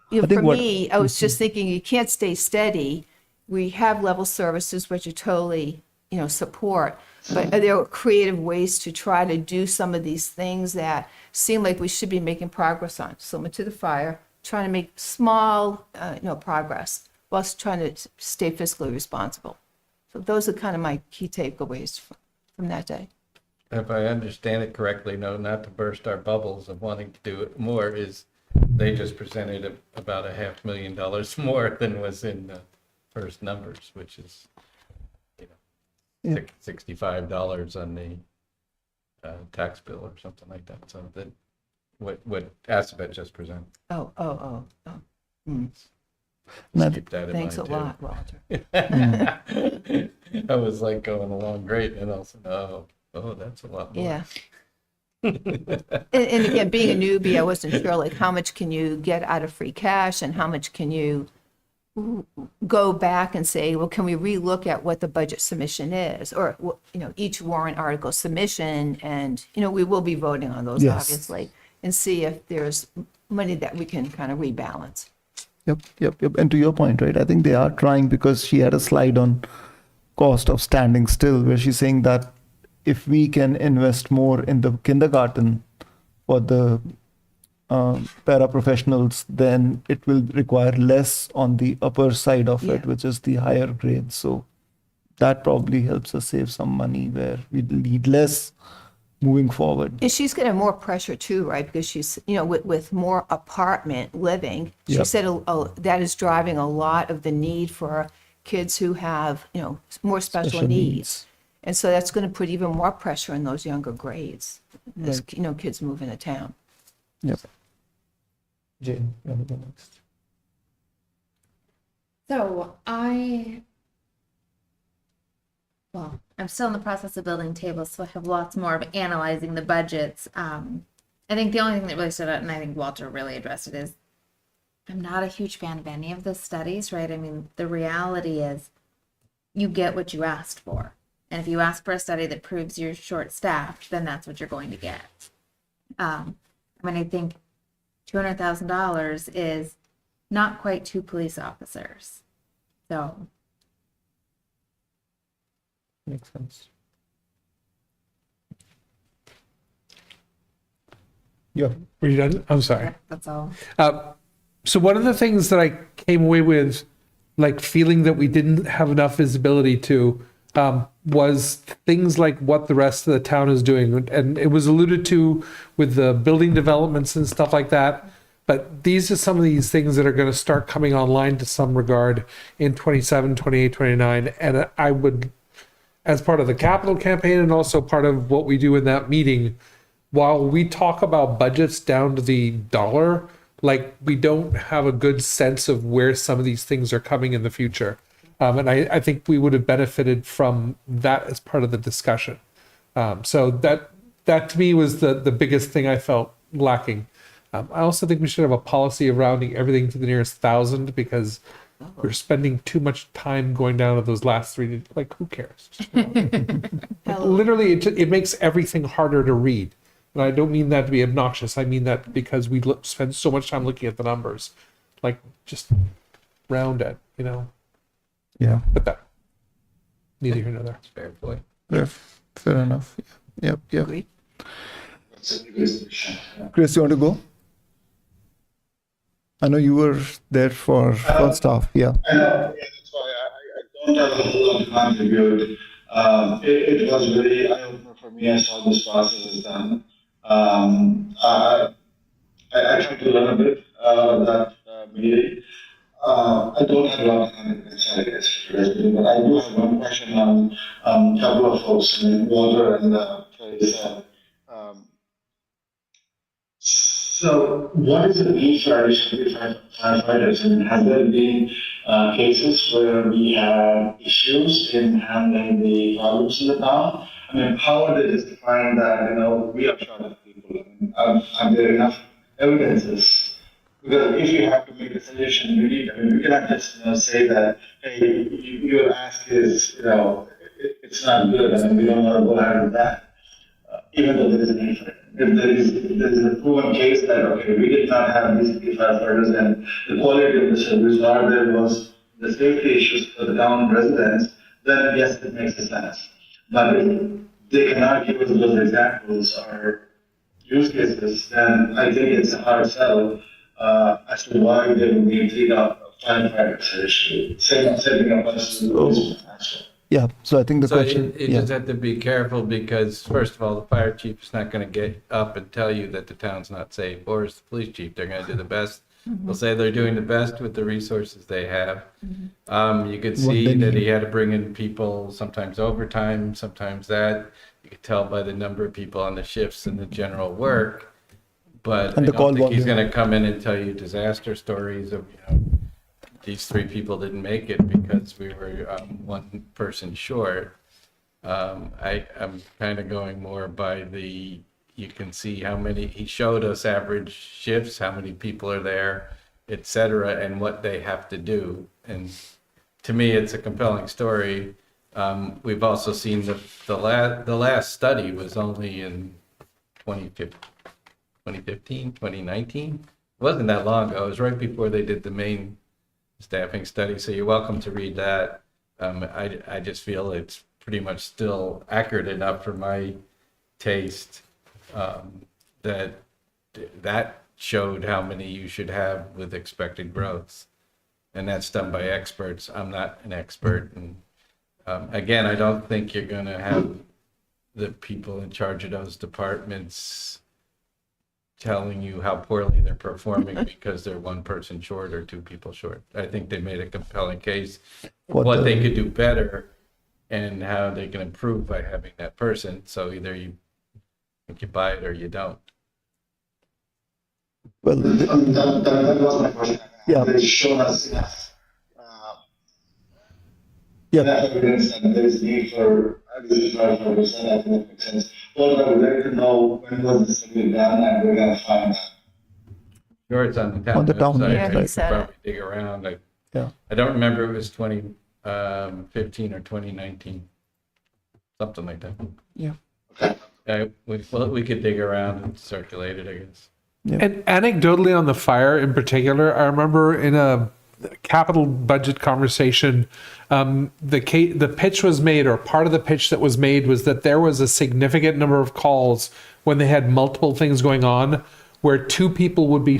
for me, I was just thinking you can't stay steady. We have level services, which are totally, support. But are there creative ways to try to do some of these things that seem like we should be making progress on? Similar to the fire, trying to make small, progress whilst trying to stay fiscally responsible. So those are kind of my key takeaways from that day. If I understand it correctly, no, not to burst our bubbles of wanting to do it more, is they just presented about $500,000 more than was in the first numbers, which is, $65 on the tax bill or something like that. So that what Assabet just presented. Oh. Just keep that in Thanks a mind, too. lot, Walter. I was like going along great, and also, oh, that's a lot more. Yeah. And again, being a newbie, I wasn't sure, like, how much can you get out of free cash and how much can you go back and say, well, can we relook at what the budget submission is? Or, each warrant article submission, and, we will be voting on those, Yes. obviously, and see if there's money that we can kind of rebalance. Yep. And to your point, right, I think they are trying, because she had a slide on cost of standing still where she's saying that if we can invest more in the kindergarten for the paraprofessionals, then it will require less on the upper side of it, Yeah. which is the higher grade. So that probably helps us save some money where we need less moving forward. And she's going to have more pressure too, right? Because she's, with more apartment living, she Yep. said that is driving a lot of the need for kids who have, more special needs. And so that's going to put even more pressure on those younger grades as, kids move into town. Yep. Jane, you want to go next? So I'm still in the process of building tables, so I have lots more of analyzing the budgets. I think the only thing that really stood out, and I think Walter really addressed it, is I'm not a huge fan of any of the studies, right? I mean, the reality is you get what you asked for. And if you ask for a study that proves you're short-staffed, then that's what you're going to get. I think $200,000 is not quite 2 police officers. So Makes sense. Yeah. Were you done? I'm sorry. yep, that's all. So one of the things that I came away with, like feeling that we didn't have enough visibility to, was things like what the rest of the town is doing. And it was alluded to with the building developments and stuff like that. But these are some of these things that are going to start coming online to some regard in 27, 28, 29. And as part of the capital campaign and also part of what we do in that meeting, while we talk about budgets down to the dollar, like we don't have a good sense of where some of these things are coming in the future. And I think we would have benefited from that as part of the discussion. So that to me was the biggest thing I felt lacking. I also think we should have a policy of rounding everything to the nearest 1,000 because we're spending too much time going down to those last three. Like, who cares? Like, literally, it makes everything harder to read. And I don't mean that to be obnoxious. I mean that because we spend so much time looking at the numbers. Like, just round it, you know? Yeah. But that, neither here nor there. Fair point. Fair enough. Yep. Agreed. That's a good solution. Chris, you want to go? I know you were there for first half. Yeah. I know, yeah, that's why I don't have a whole lot to contribute. It was very eye-opener for me as how this process is done. I tried to learn a bit of that meeting. I don't have a lot of insight, I guess, but I do have one question on a couple of folks, Walter and Terry said. So, what is the need for additional firefighters? And has there been cases where we have issues in handling the problems in the town? I mean, how are they justifying that, we are short of people? Are there enough evidences? Because if you have to make a solution, we cannot just say that, hey, your ask is, it's not good, and we don't want to go ahead with that. Even though there is a need for it. If there is a proven case that, okay, we did not have these firefighters and the quality of the service, or there was the safety issues for the town residents, then yes, it makes sense. But if they cannot give us those examples or use cases, then I think it's a hard sell as to why they would need 3 firefighters additionally. Setting up us to Yeah. So I think the So question. you just have to be careful because, first of all, the fire chief is not going to get up and tell you that the town's not safe, or is the police chief. They're going to do the best. They'll say they're doing the best with the resources they have. You could What see they that need. he had to bring in people, sometimes overtime, sometimes that. You could tell by the number of people on the shifts and the general work. But And I the call don't think he's volume. going to come in and tell you disaster stories of, these 3 people didn't make it because we were 1 person short. I'm kind of going more by you can see how many, he showed us average shifts, how many people are there, et cetera, and what they have to do. And to me, it's a compelling story. We've also seen the last study was only in 2015, 2019. It wasn't that long ago. It was right before they did the main staffing study, so you're welcome to read that. I just feel it's pretty much still accurate enough for my taste that showed how many you should have with expected growth, and that's done by experts. I'm not an expert, and again, I don't think you're going to have the people in charge of those departments telling you how poorly they're performing because they're 1 person short or 2 people short. I think they made a compelling case what they could do better and how they can improve by having that person. So either you buy it or you don't. Well, that was my question. Yeah. They've shown us enough yeah. evidence that there is need for additional firefighters, and I think that makes sense. Well, I would like to know when was this study done, and we're going to find out. Sure, it's on the town On the town website. Yeah, I he could said it. probably dig around. Yeah. I don't remember if it was 2015 or 2019, something like that. Yeah. We could dig around and circulate it, I guess. And anecdotally on the fire in particular, I remember in a capital budget conversation, the pitch was made, or part of the pitch that was made was that there was a significant number of calls when they had multiple things going on, where 2 people would be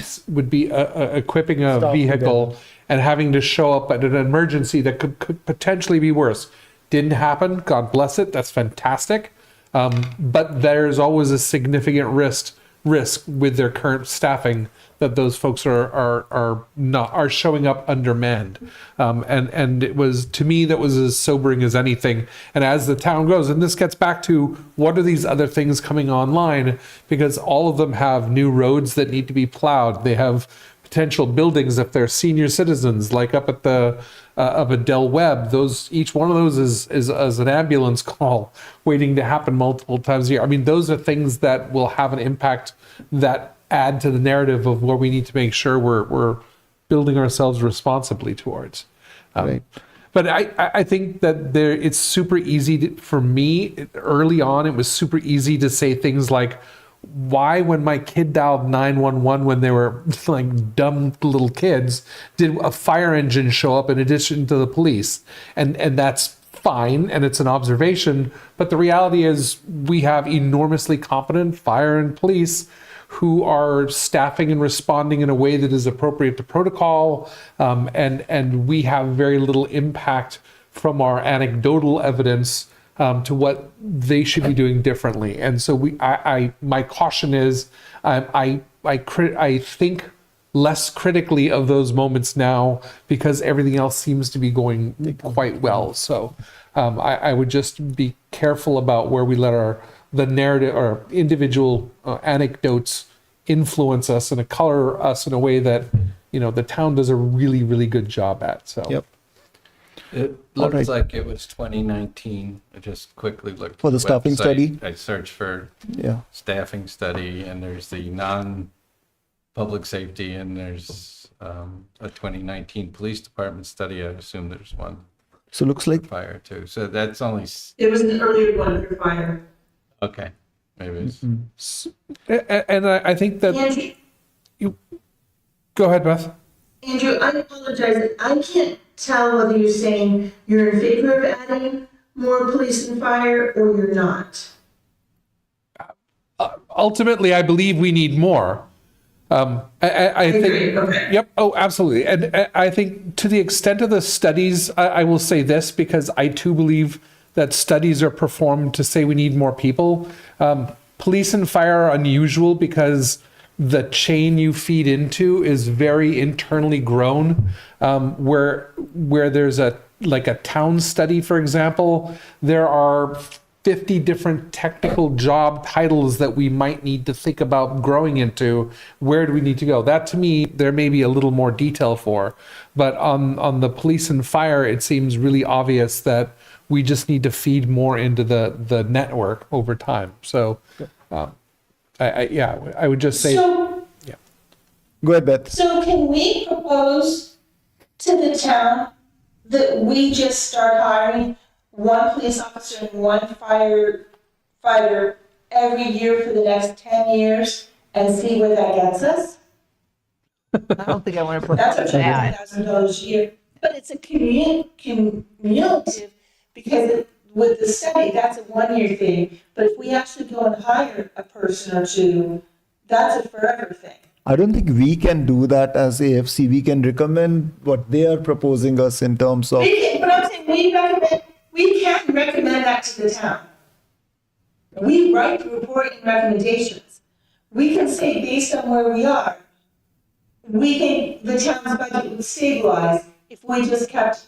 equipping a Stop vehicle and having to show up at an emergency that could potentially be worse. Didn't happen. God bless it. That's fantastic. But there's always a significant risk risk with their current staffing that those folks are showing up undermanned. And it was, to me, that was as sobering as anything. And as the town grows, and this gets back to what are these other things coming online, because all of them have new roads that need to be plowed. They have potential buildings if they're senior citizens, like up at the up at Del Webb. Each one of those is an ambulance call waiting to happen multiple times a year. I mean, those are things that will have an impact that add to the narrative of what we need to make sure we're building ourselves responsibly towards. Right. But I think that it's super easy for me early on. It was super easy to say things like, why, when my kid dialed 911 when they were like dumb little kids, did a fire engine show up in addition to the police? And that's fine, and it's an observation, but the reality is we have enormously competent fire and police who are staffing and responding in a way that is appropriate to protocol, and we have very little impact from our anecdotal evidence to what they should be doing differently. And so my caution is, I think less critically of those moments now because everything else seems to be going quite well. So I would just be careful about where we let the narrative or individual anecdotes influence us and color us in a way that, the town does a really, really good job at. So. Yep. It All right. looks like it was 2019. I just quickly looked. For the at staffing website. study? I searched for Yeah. staffing study, and there's the non-public safety, and there's a 2019 police department study. I assume there's one So looks like fire too. So that's only, There was an earlier one for fire. okay, maybe it's. And I think that Andrew, go ahead, Beth. Andrew, I apologize. I can't tell whether you're saying you're in favor of adding more police and fire or you're not. Ultimately, I believe we need more. I think. agree. Okay. Yep. Oh, absolutely. And I think to the extent of the studies, I will say this because I too believe that studies are performed to say we need more people. Police and fire are unusual because the chain you feed into is very internally grown. Where there's a town study, for example, there are 50 different technical job titles that we might need to think about growing into. Where do we need to go? That, to me, there may be a little more detail for. But on the police and fire, it seems really obvious that we just need to feed more into the network over time. So, I would just say, So, go ahead, Beth. so can we propose to the town that we just start hiring one police officer and one firefighter every year for the next 10 years and see where that gets us? I don't think I want to put That's that. $100,000 a year. But it's a cumulative, because with the study, that's a one-year thing. But if we actually go and hire a person or two, that's a forever thing. I don't think we can do that as AFC. We can recommend what they are proposing us in terms of. But I'm saying we can recommend that to the town. We write the report and recommendations. We can say, based on where we are, we think the town's budget would stabilize if we just kept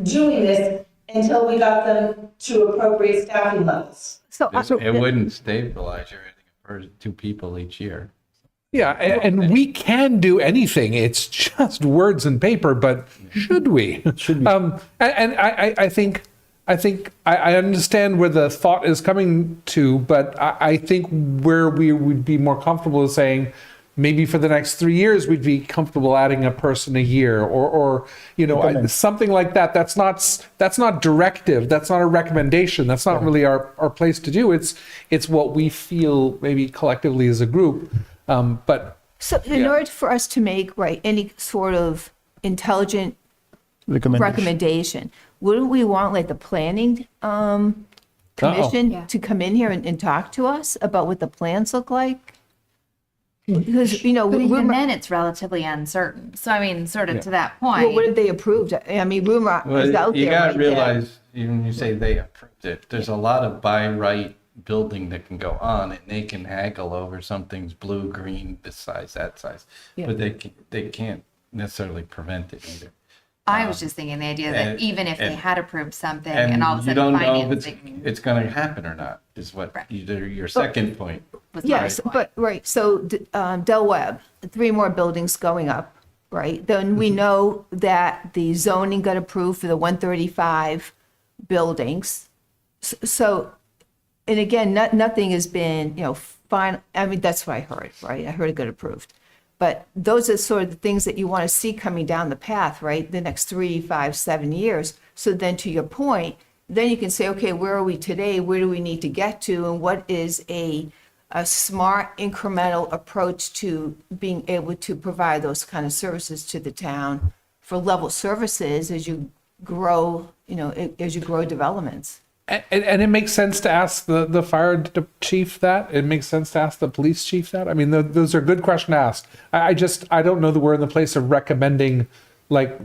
doing this until we got them to appropriate staffing levels. So, It wouldn't stabilize. You're adding 2 people each year. yeah, and we can do anything. It's just words and paper, but should we? Should we? And I think I understand where the thought is coming to, but I think where we would be more comfortable is saying, maybe for the next 3 years, we'd be comfortable adding a person a year or something like that. That's not directive. That's not a recommendation. That's not really our place to do. It's what we feel maybe collectively as a group. But so in order for us to make, any sort of intelligent recommendation, wouldn't we want like the planning commission Yeah. to come in here and talk to us about what the plans look like? Because, But even rumor, then, it's relatively uncertain. So, I mean, sort of to that well, point. what have they approved? I mean, rumor is out You there gotta right there. realize, even when you say they approved it, there's a lot of by right building that can go on, and they can haggle over something's blue, green, this size, that size. Yeah. But they can't necessarily prevent it either. I was just thinking the idea that and- even if they and- had approved something and all of a you sudden don't know if financing it's going to happen or not, is what Right. your second point. was my Yes, point. but, right, so Del Webb, 3 more buildings going up, right? Then we know that the zoning got approved for the 135 buildings. So, and again, nothing has been, final, I mean, that's what I heard, right? I heard it got approved. But those are sort of the things that you want to see coming down the path, right? The next 3, 5, 7 years. So then to your point, then you can say, okay, where are we today? Where do we need to get to? And what is a smart incremental approach to being able to provide those kind of services to the town for level services as you grow, as you grow developments? And it makes sense to ask the fire chief that. It makes sense to ask the police chief that. I mean, those are good questions to ask. I don't know that we're in the place of recommending like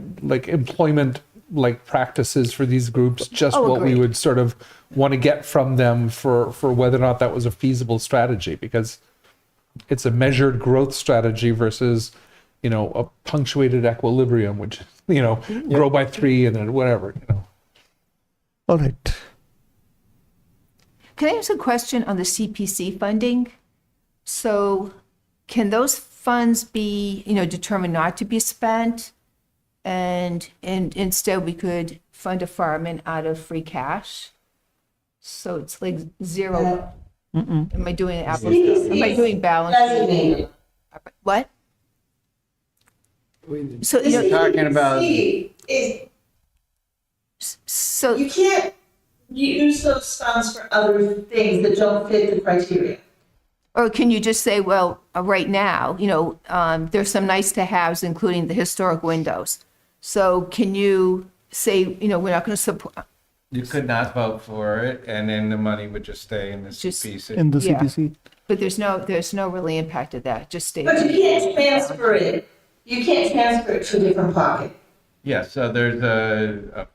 employment like practices for these groups, just what we agreed. would sort of want to get from them for whether or not that was a feasible strategy, because it's a measured growth strategy versus, a punctuated equilibrium, which, grow by 3 and then whatever, All right. Can I ask a question on the CPC funding? So can those funds be, determined not to be spent? And instead we could fund a fireman out of free cash? So it's like zero. Am I doing apples? Am I doing balance? Designated. What? So, The talking about- CPC is, so, you can't use those funds for other things that don't fit the criteria. or can you just say, well, right now, there's some nice to haves, including the historic windows. So can you say, we're not going to support, You could not vote for it, and then the money would just stay in the Just- CPC. In the Yeah. CPC. but there's no really impact of that, just stay. But you can't transfer it. You can't transfer it to a different pocket. Yeah, so there's a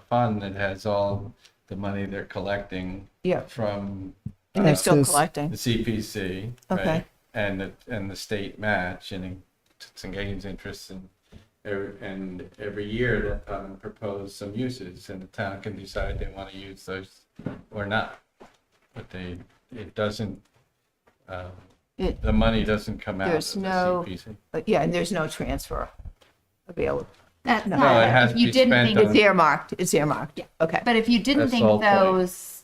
fund that has all the money they're collecting Yeah, from and they're still Yes. collecting. the CPC, Okay. right? And the state match, and it's gains interest, and every year they'll come and propose some uses, and the town can decide they want to use those or not. But it doesn't, It- the money doesn't come out of There's the no- CPC. Yeah, and there's no transfer available. That's No, not, it has if to you be didn't spent think on- It's earmarked, it's earmarked. Yeah. Okay. But if you didn't That's the think whole point. those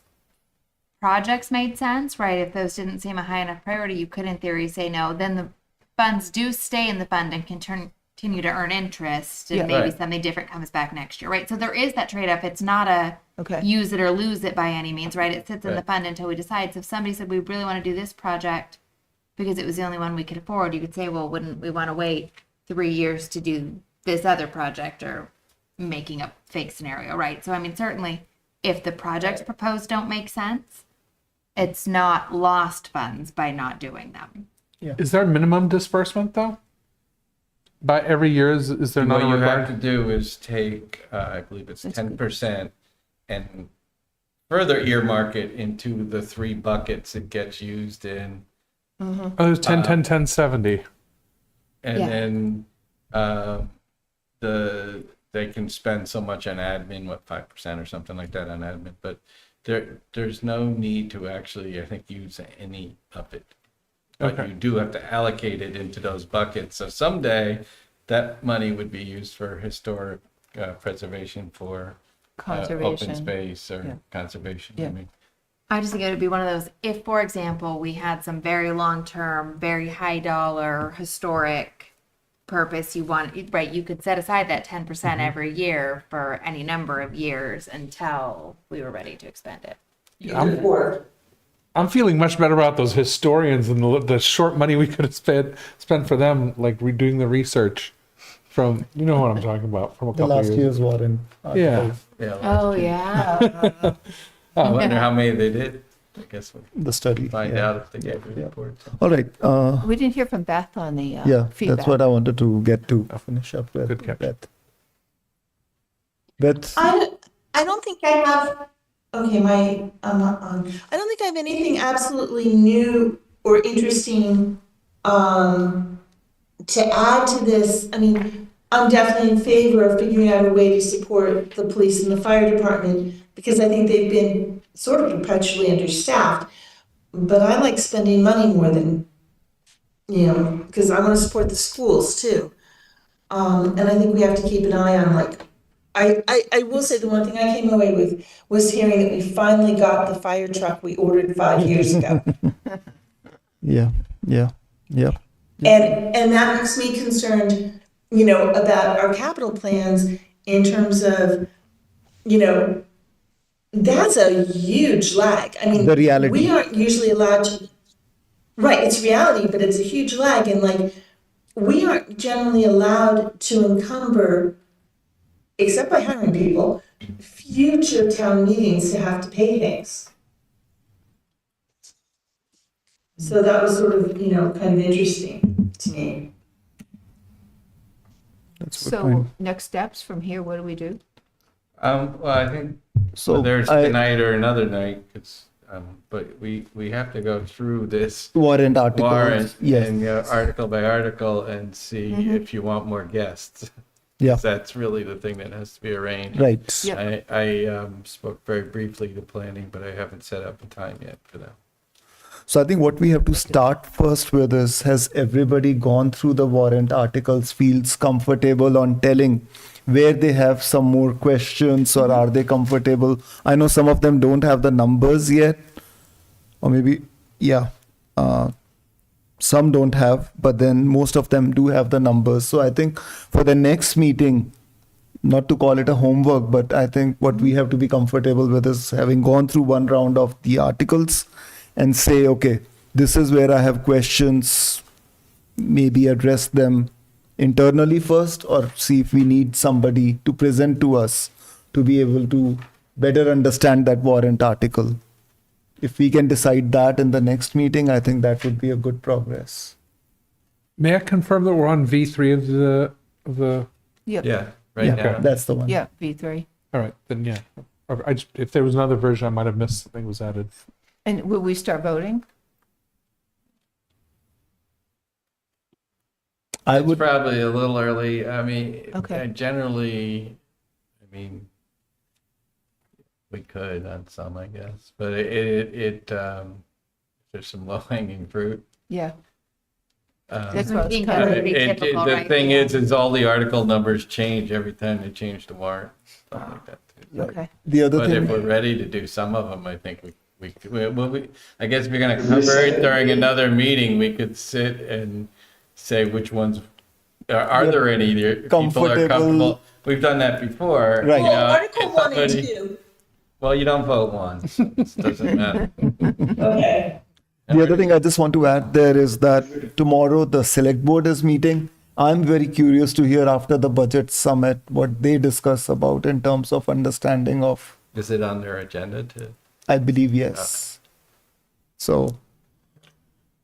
projects made sense, right? If those didn't seem a high enough priority, you could in theory say no. Then the funds do stay in the fund and can continue to earn interest, and Yeah. maybe Right. something different comes back next year, right? So there is that trade-off. It's not a Okay. use it or lose it by any means, right? It sits in the Right. fund until we decide. So if somebody said we really want to do this project because it was the only one we could afford, you could say, well, wouldn't we want to wait 3 years to do this other project, or making a fake scenario, right? So I mean, certainly if the projects proposed don't make sense, it's not lost funds by not doing them. Is there a minimum disbursement though? By every year, is there not What a you have required? to do is take, I believe it's 10%, and further earmark it into the 3 buckets it gets used in. Oh, there's 10, 10, 10, 70. And Yeah. then they can spend so much on admin, 5% or something like that on admin, but there's no need to actually, I think, use any of it. But Okay. you do have to allocate it into those buckets. So someday that money would be used for historic preservation, for Conservation. open space Yeah. or conservation. Yeah. I mean, I just think it would be one of those, if, for example, we had some very long-term, very high-dollar historic purpose you want, right, you could set aside that 10% every year for any number of years until we were ready to expend it. You can afford. I'm feeling much better about those historians and the short money we could have spent for them, like redoing the research from, you know what I'm talking about, from a The couple of last years. year's warrant. Yeah. articles, yeah, Oh, yeah. I wonder how many they did. I guess we'll The study. find yeah. out if they gave a Yeah. report. All right. We didn't hear from Beth on the Yeah, feedback. that's what I wanted to get to finish up with. Good catch. Beth. Beth, I don't think I have Okay, I'm not on. I don't think I have anything absolutely new or interesting, to add to this. I mean, I'm definitely in favor of figuring out a way to support the police and the fire department, because I think they've been sort of perpetually understaffed. But I like spending money more than, because I want to support the schools too. And I think we have to keep an eye on, like, I will say the one thing I came away with was hearing that we finally got the fire truck we ordered 5 years ago. Yeah, yeah, yeah. And that makes me concerned, about our capital plans in terms of, that's a huge lag. I mean, The reality. we aren't usually allowed to, right, it's reality, but it's a huge lag. And like, we aren't generally allowed to encumber, except by hiring people, future town meetings to have to pay things. So that was sort of, kind of interesting to me. That's a good So point. next steps from here, what do we do? Well, I think So whether it's I- tonight or another night, but we have to go through this Warrant articles. warrant Yes. and article by article and see if you want more guests. Yeah. 'Cause that's really the thing that has to be arranged. Right. Yeah. I spoke very briefly to planning, but I haven't set up a time yet for that. So I think what we have to start first with is, has everybody gone through the warrant articles, feels comfortable on telling where they have some more questions, or are they comfortable? I know some of them don't have the numbers yet, or maybe, yeah, some don't have, but then most of them do have the numbers. So I think for the next meeting, not to call it a homework, but I think what we have to be comfortable with is having gone through one round of the articles and say, okay, this is where I have questions, maybe address them internally first, or see if we need somebody to present to us to be able to better understand that warrant article. If we can decide that in the next meeting, I think that would be a good progress. May I confirm that we're on V3 of the, Yep. Yeah, right Yeah, now. that's the one. Yeah, V3. all right, then yeah. If there was another version, I might have missed something was added. And will we start voting? I It's would, probably a little early. I mean, Okay. generally, I mean, we could on some, I guess, but there's some low hanging fruit. Yeah, Um, that's what I was Being kind of, pretty typical, The right? thing Yeah. is all the article numbers change every time they change the warrant, stuff like that. too. okay. the other But if thing, we're ready to do some of them, I think I guess if we're gonna cover it during another meeting, we could sit and say which ones, are Yeah. there any that people are Comfortable. comfortable? We've done that before. Right. you know, Well, Article if 1 and somebody- 2, Well, you don't vote once, it doesn't matter. okay. the other thing I just want to add there is that tomorrow the select board is meeting. I'm very curious to hear after the budget summit what they discuss about in terms of understanding of, Is it on their agenda to? I believe, yes. So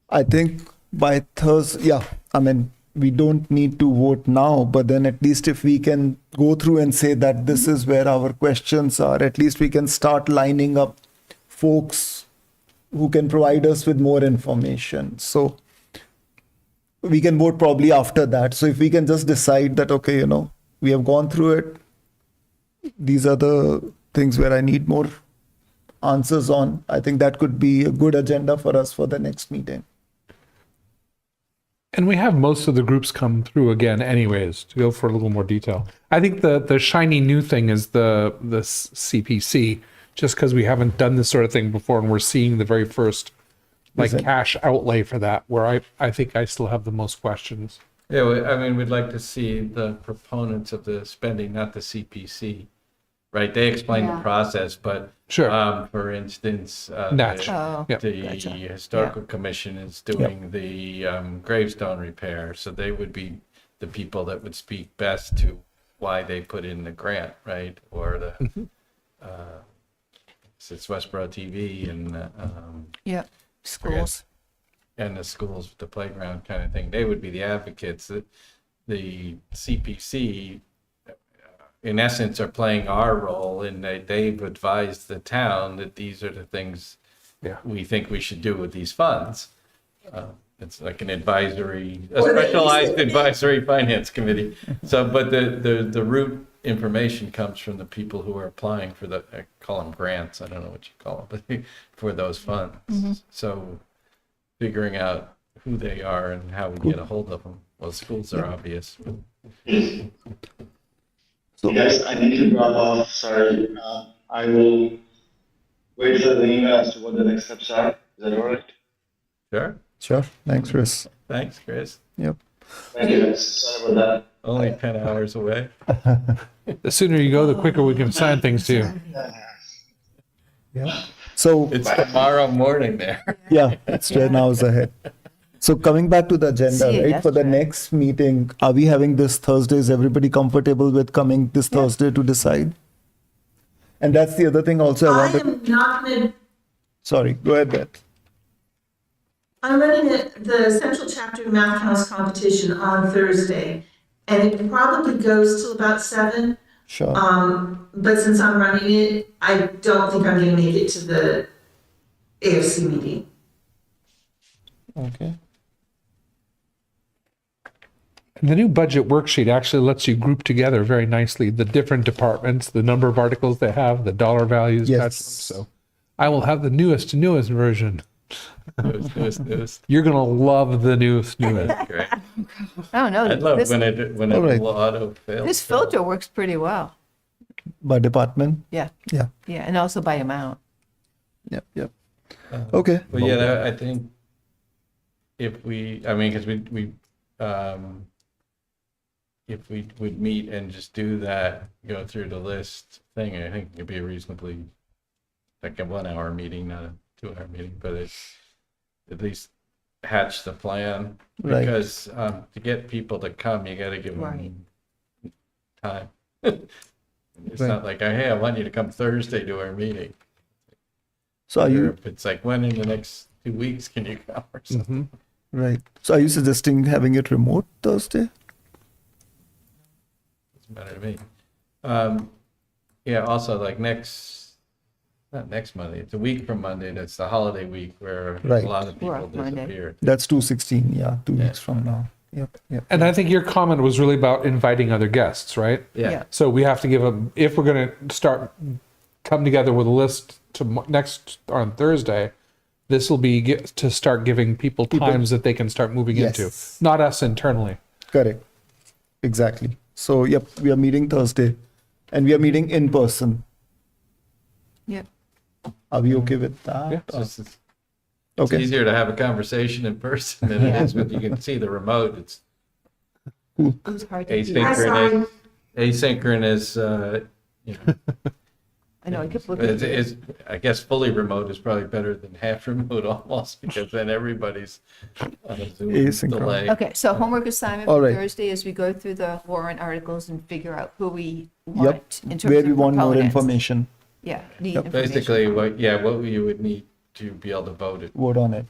I think by Thursday, yeah, I mean, we don't need to vote now, but then at least if we can go through and say that this is where our questions are, at least we can start lining up folks who can provide us with more information. So we can vote probably after that. So if we can just decide that, okay, we have gone through it, these are the things where I need more answers on, I think that could be a good agenda for us for the next meeting. And we have most of the groups come through again anyways, to go for a little more detail. I think the shiny new thing is the CPC, just because we haven't done this sort of thing before, and we're seeing the very first Is it- cash outlay for that, where I think I still have the most questions. Yeah, I mean, we'd like to see the proponents of the spending, not the CPC, right? They explain the Yeah. process, but Sure. for instance, Natch. Oh, Yeah. the gotcha. historical commission is doing the gravestone repair, so they would be the people that would speak best to why they put in the grant, right? Or the it's Westborough TV and Yeah, schools. and the schools, the playground kind of thing. They would be the advocates. The CPC in essence, are playing our role in that they've advised the town that these are the things Yeah. we think we should do with these funds. It's like an advisory, a Or they specialized use it. advisory finance committee. So, but the root information comes from the people who are applying for the, I call them grants, I don't know what you call them, but for those funds. So figuring out who they are and how we get a hold of them. Well, schools are obvious. Guys, I need to drop off, sorry. I will wait for the email as to what the next steps are. Is that all right? Sure. Sure. Thanks, Chris. Thanks, Chris. Yep. Thank you, guys. Sorry about that. Only 10 hours away. The sooner you go, the quicker we can assign things to you. Yeah. So, It's tomorrow morning there. yeah, it's 10 hours ahead. So coming back to the agenda, See you right, for the yesterday. next meeting, are we having this Thursday? Is everybody comfortable with coming this Thursday to decide? And that's the other thing also I I wanted, am not gonna, sorry, go ahead, Beth. I'm running the Central Chapter Math House competition on Thursday, and it probably goes till about 7. Sure. But since I'm running it, I don't think I'm gonna make it to the AFC meeting. Okay. And the new budget worksheet actually lets you group together very nicely the different departments, the number of articles they have, the dollar values Yes. attached to them. So I will have the newest version. News. You're going to love the newest. Great. I don't know. I'd love this, when it All right. auto fails. this filter works pretty well. By department? Yeah, Yeah. yeah, and also by amount. Yep. Yep. Okay. But yeah, I think if because if we would meet and just do that, go through the list thing, I think it'd be a reasonably, like a 1 hour meeting, not a 2 hour meeting, but it's at least hatch the plan. Right. Because to get people to come, you gotta give Right. them time. It's Right. not like, hey, I want you to come Thursday to our meeting. So are you, It's like, when in the next 2 weeks can you come or something? right. So are you suggesting having it remote Thursday? Doesn't matter to me. Yeah, also like not next Monday, it's a week from Monday, that's the holiday week where Right. a lot of people Work Monday. disappear. That's 2/16, yeah, 2 Yeah. weeks from now. Yep. Yep. And I think your comment was really about inviting other guests, right? Yeah, So we have to give them, if we're going to come together with a list to next on Thursday, this will be to start giving people times that they can start moving into, Yes. not us internally. Correct. Exactly. So, yep, we are meeting Thursday and we are meeting in person. Yep. Are we okay with that? Yeah. it's Okay. easier to have a conversation in person than it is when you can see the remote. It's It was hard to do. asynchronous, you know, I know, I kept looking. it's, I guess fully remote is probably better than half remote almost, because then everybody's on a Zoom Asynchronous. delay. Okay, so homework assignment All for right. Thursday is we go through the warrant articles and figure out who we Yep. want in terms Where of we want more proponents. information, Yeah, need Yep. information. Basically, what you would need to be able to vote it. vote on it.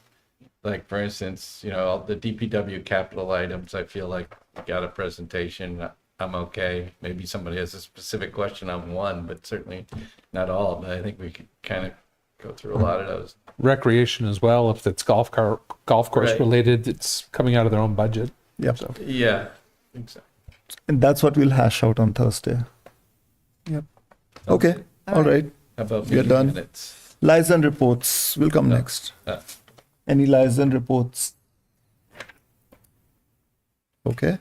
Like, for instance, all the DPW capital items, I feel like we got a presentation, I'm okay. Maybe somebody has a specific question on one, but certainly not all. But I think we could kind of go through a lot of those. Recreation as well, if it's golf course Right. related, it's coming out of their own budget. Yep. So Yeah, exactly. And that's what we'll hash out on Thursday. Yep. Okay. All All right. right. How about We are meeting done. minutes? Liaison reports will come next. Any liaison reports? Okay.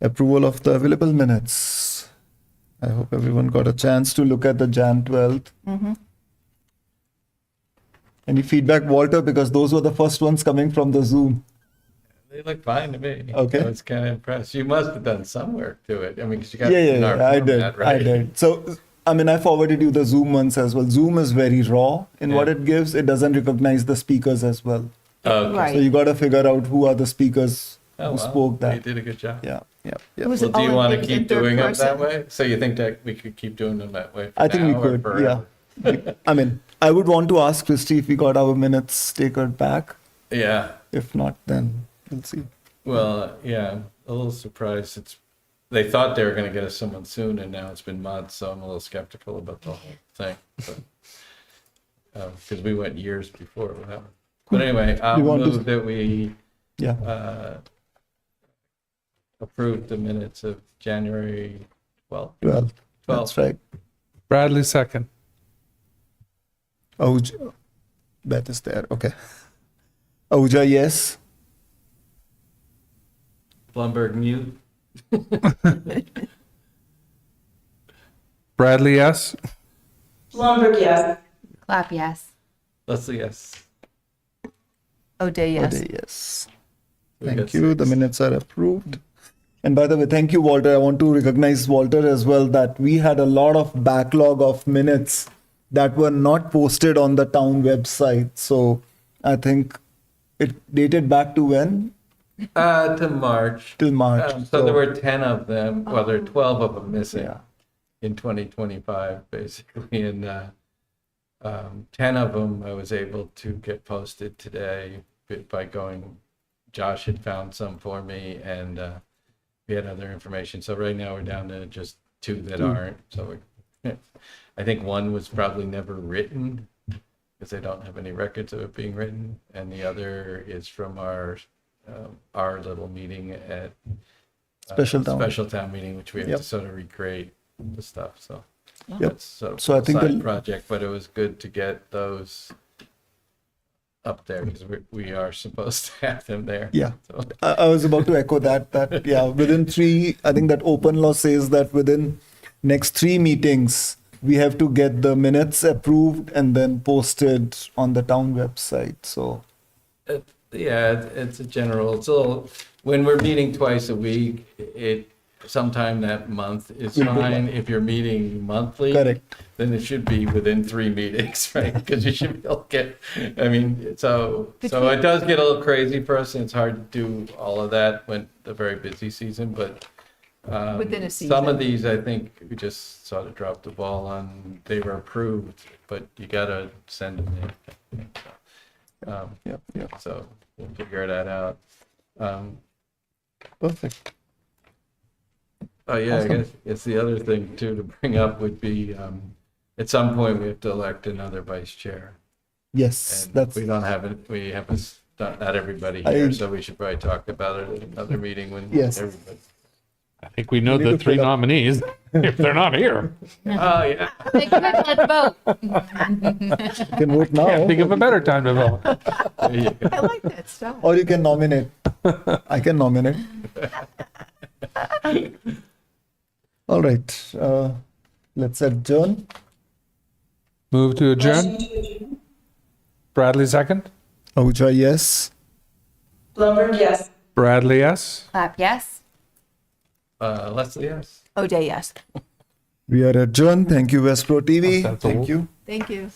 Approval of the available minutes. I hope everyone got a chance to look at the Jan 12th. Any feedback, Walter? Because those were the first ones coming from the Zoom. They look fine to me. Okay. I was kind of impressed. You must have done some work to it. I mean, 'cause you got Yeah, it in yeah, our yeah, I format, did. right? I did. So, I mean, I forwarded you the Zoom ones as well. Zoom is very raw in what Yeah. it gives. It doesn't recognize the speakers as well. Oh, okay. Right. So you got to figure out who are the speakers Oh, who wow. spoke You that. did a good job. Yeah, yeah, yeah. Was Well, it do all you in- want it to was keep in third doing them person? that way? So you think that we could keep doing them that way? For I think we now or could. forever? Yeah. I mean, I would want to ask Christy if we got our minutes taken back. Yeah. If not, then we'll see. Well, yeah, I'm a little surprised it's they thought they were gonna get us someone soon, and now it's been months, so I'm a little skeptical about the whole thing. Because we went years before it happened. But anyway, I'll You want to- move that we Yeah, approve the minutes of January 12th. 12. That's right. Bradley second. Ahuja, Beth is there. Okay. Ahuja, yes. Blumberg mute. Bradley, yes. Blumberg, yes. Clap, yes. Leslie, yes. O'Day, yes. O'Day, yes. We Thank got you. The 6. minutes are approved. And by the way, thank you, Walter. I want to recognize Walter as well that we had a lot of backlog of minutes that were not posted on the town website. So I think it dated back to when? To March. Till March. So there were 10 of them, well, there are 12 of them missing Yeah. in 2025, basically. And 10 of them I was able to get posted today by going, Josh had found some for me, and we had other information. So right now we're down to just 2 that aren't. So I think one was probably never written because they don't have any records of it being written. And the other is from our little meeting at Special town. special town meeting, which we have Yep. to sort of recreate the stuff. So Yep. that's sort of So I think a side the- project, but it was good to get those up there because we are supposed to have them there. Yeah. So, I was about to echo that yeah, within 3, I think that open law says that within next 3 meetings, we have to get the minutes approved and then posted on the town website. So it's a general, it's a little, when we're meeting twice a week, sometime that month is Will be fine. If you're meeting monthly, correct. then it should be within 3 meetings, right? Because you should be able to get, I mean, so it does get a little crazy for us, and it's hard to do all of that when the very busy season, but Within a some of season. these, I think we just sort of dropped the ball on. They were approved, but you gotta send them in. Yeah. So we'll figure that out. Perfect. Oh, yeah, Awesome. I guess the other thing too to bring up would be, at some point we have to elect another vice chair. Yes, And that's we don't have it, we haven't, not everybody I- here, so we should probably talk about it at another meeting when Yes. everybody. I think we know We need the to 3 fill up- nominees if they're not here. Oh, yeah. Thank you, let's vote. you can vote now. Can't think of a better time to vote. There you go. I like that stuff. Or you can nominate. I can nominate. All right. Let's adjourn. Move to adjourn. Motion to adjourn. Bradley second. Ahuja, yes. Blumberg, yes. Bradley, yes. Clap, yes. Leslie, yes. O'Day, yes. We are adjourned. Thank you, Westborough TV. That's Thank all. you. Thank you.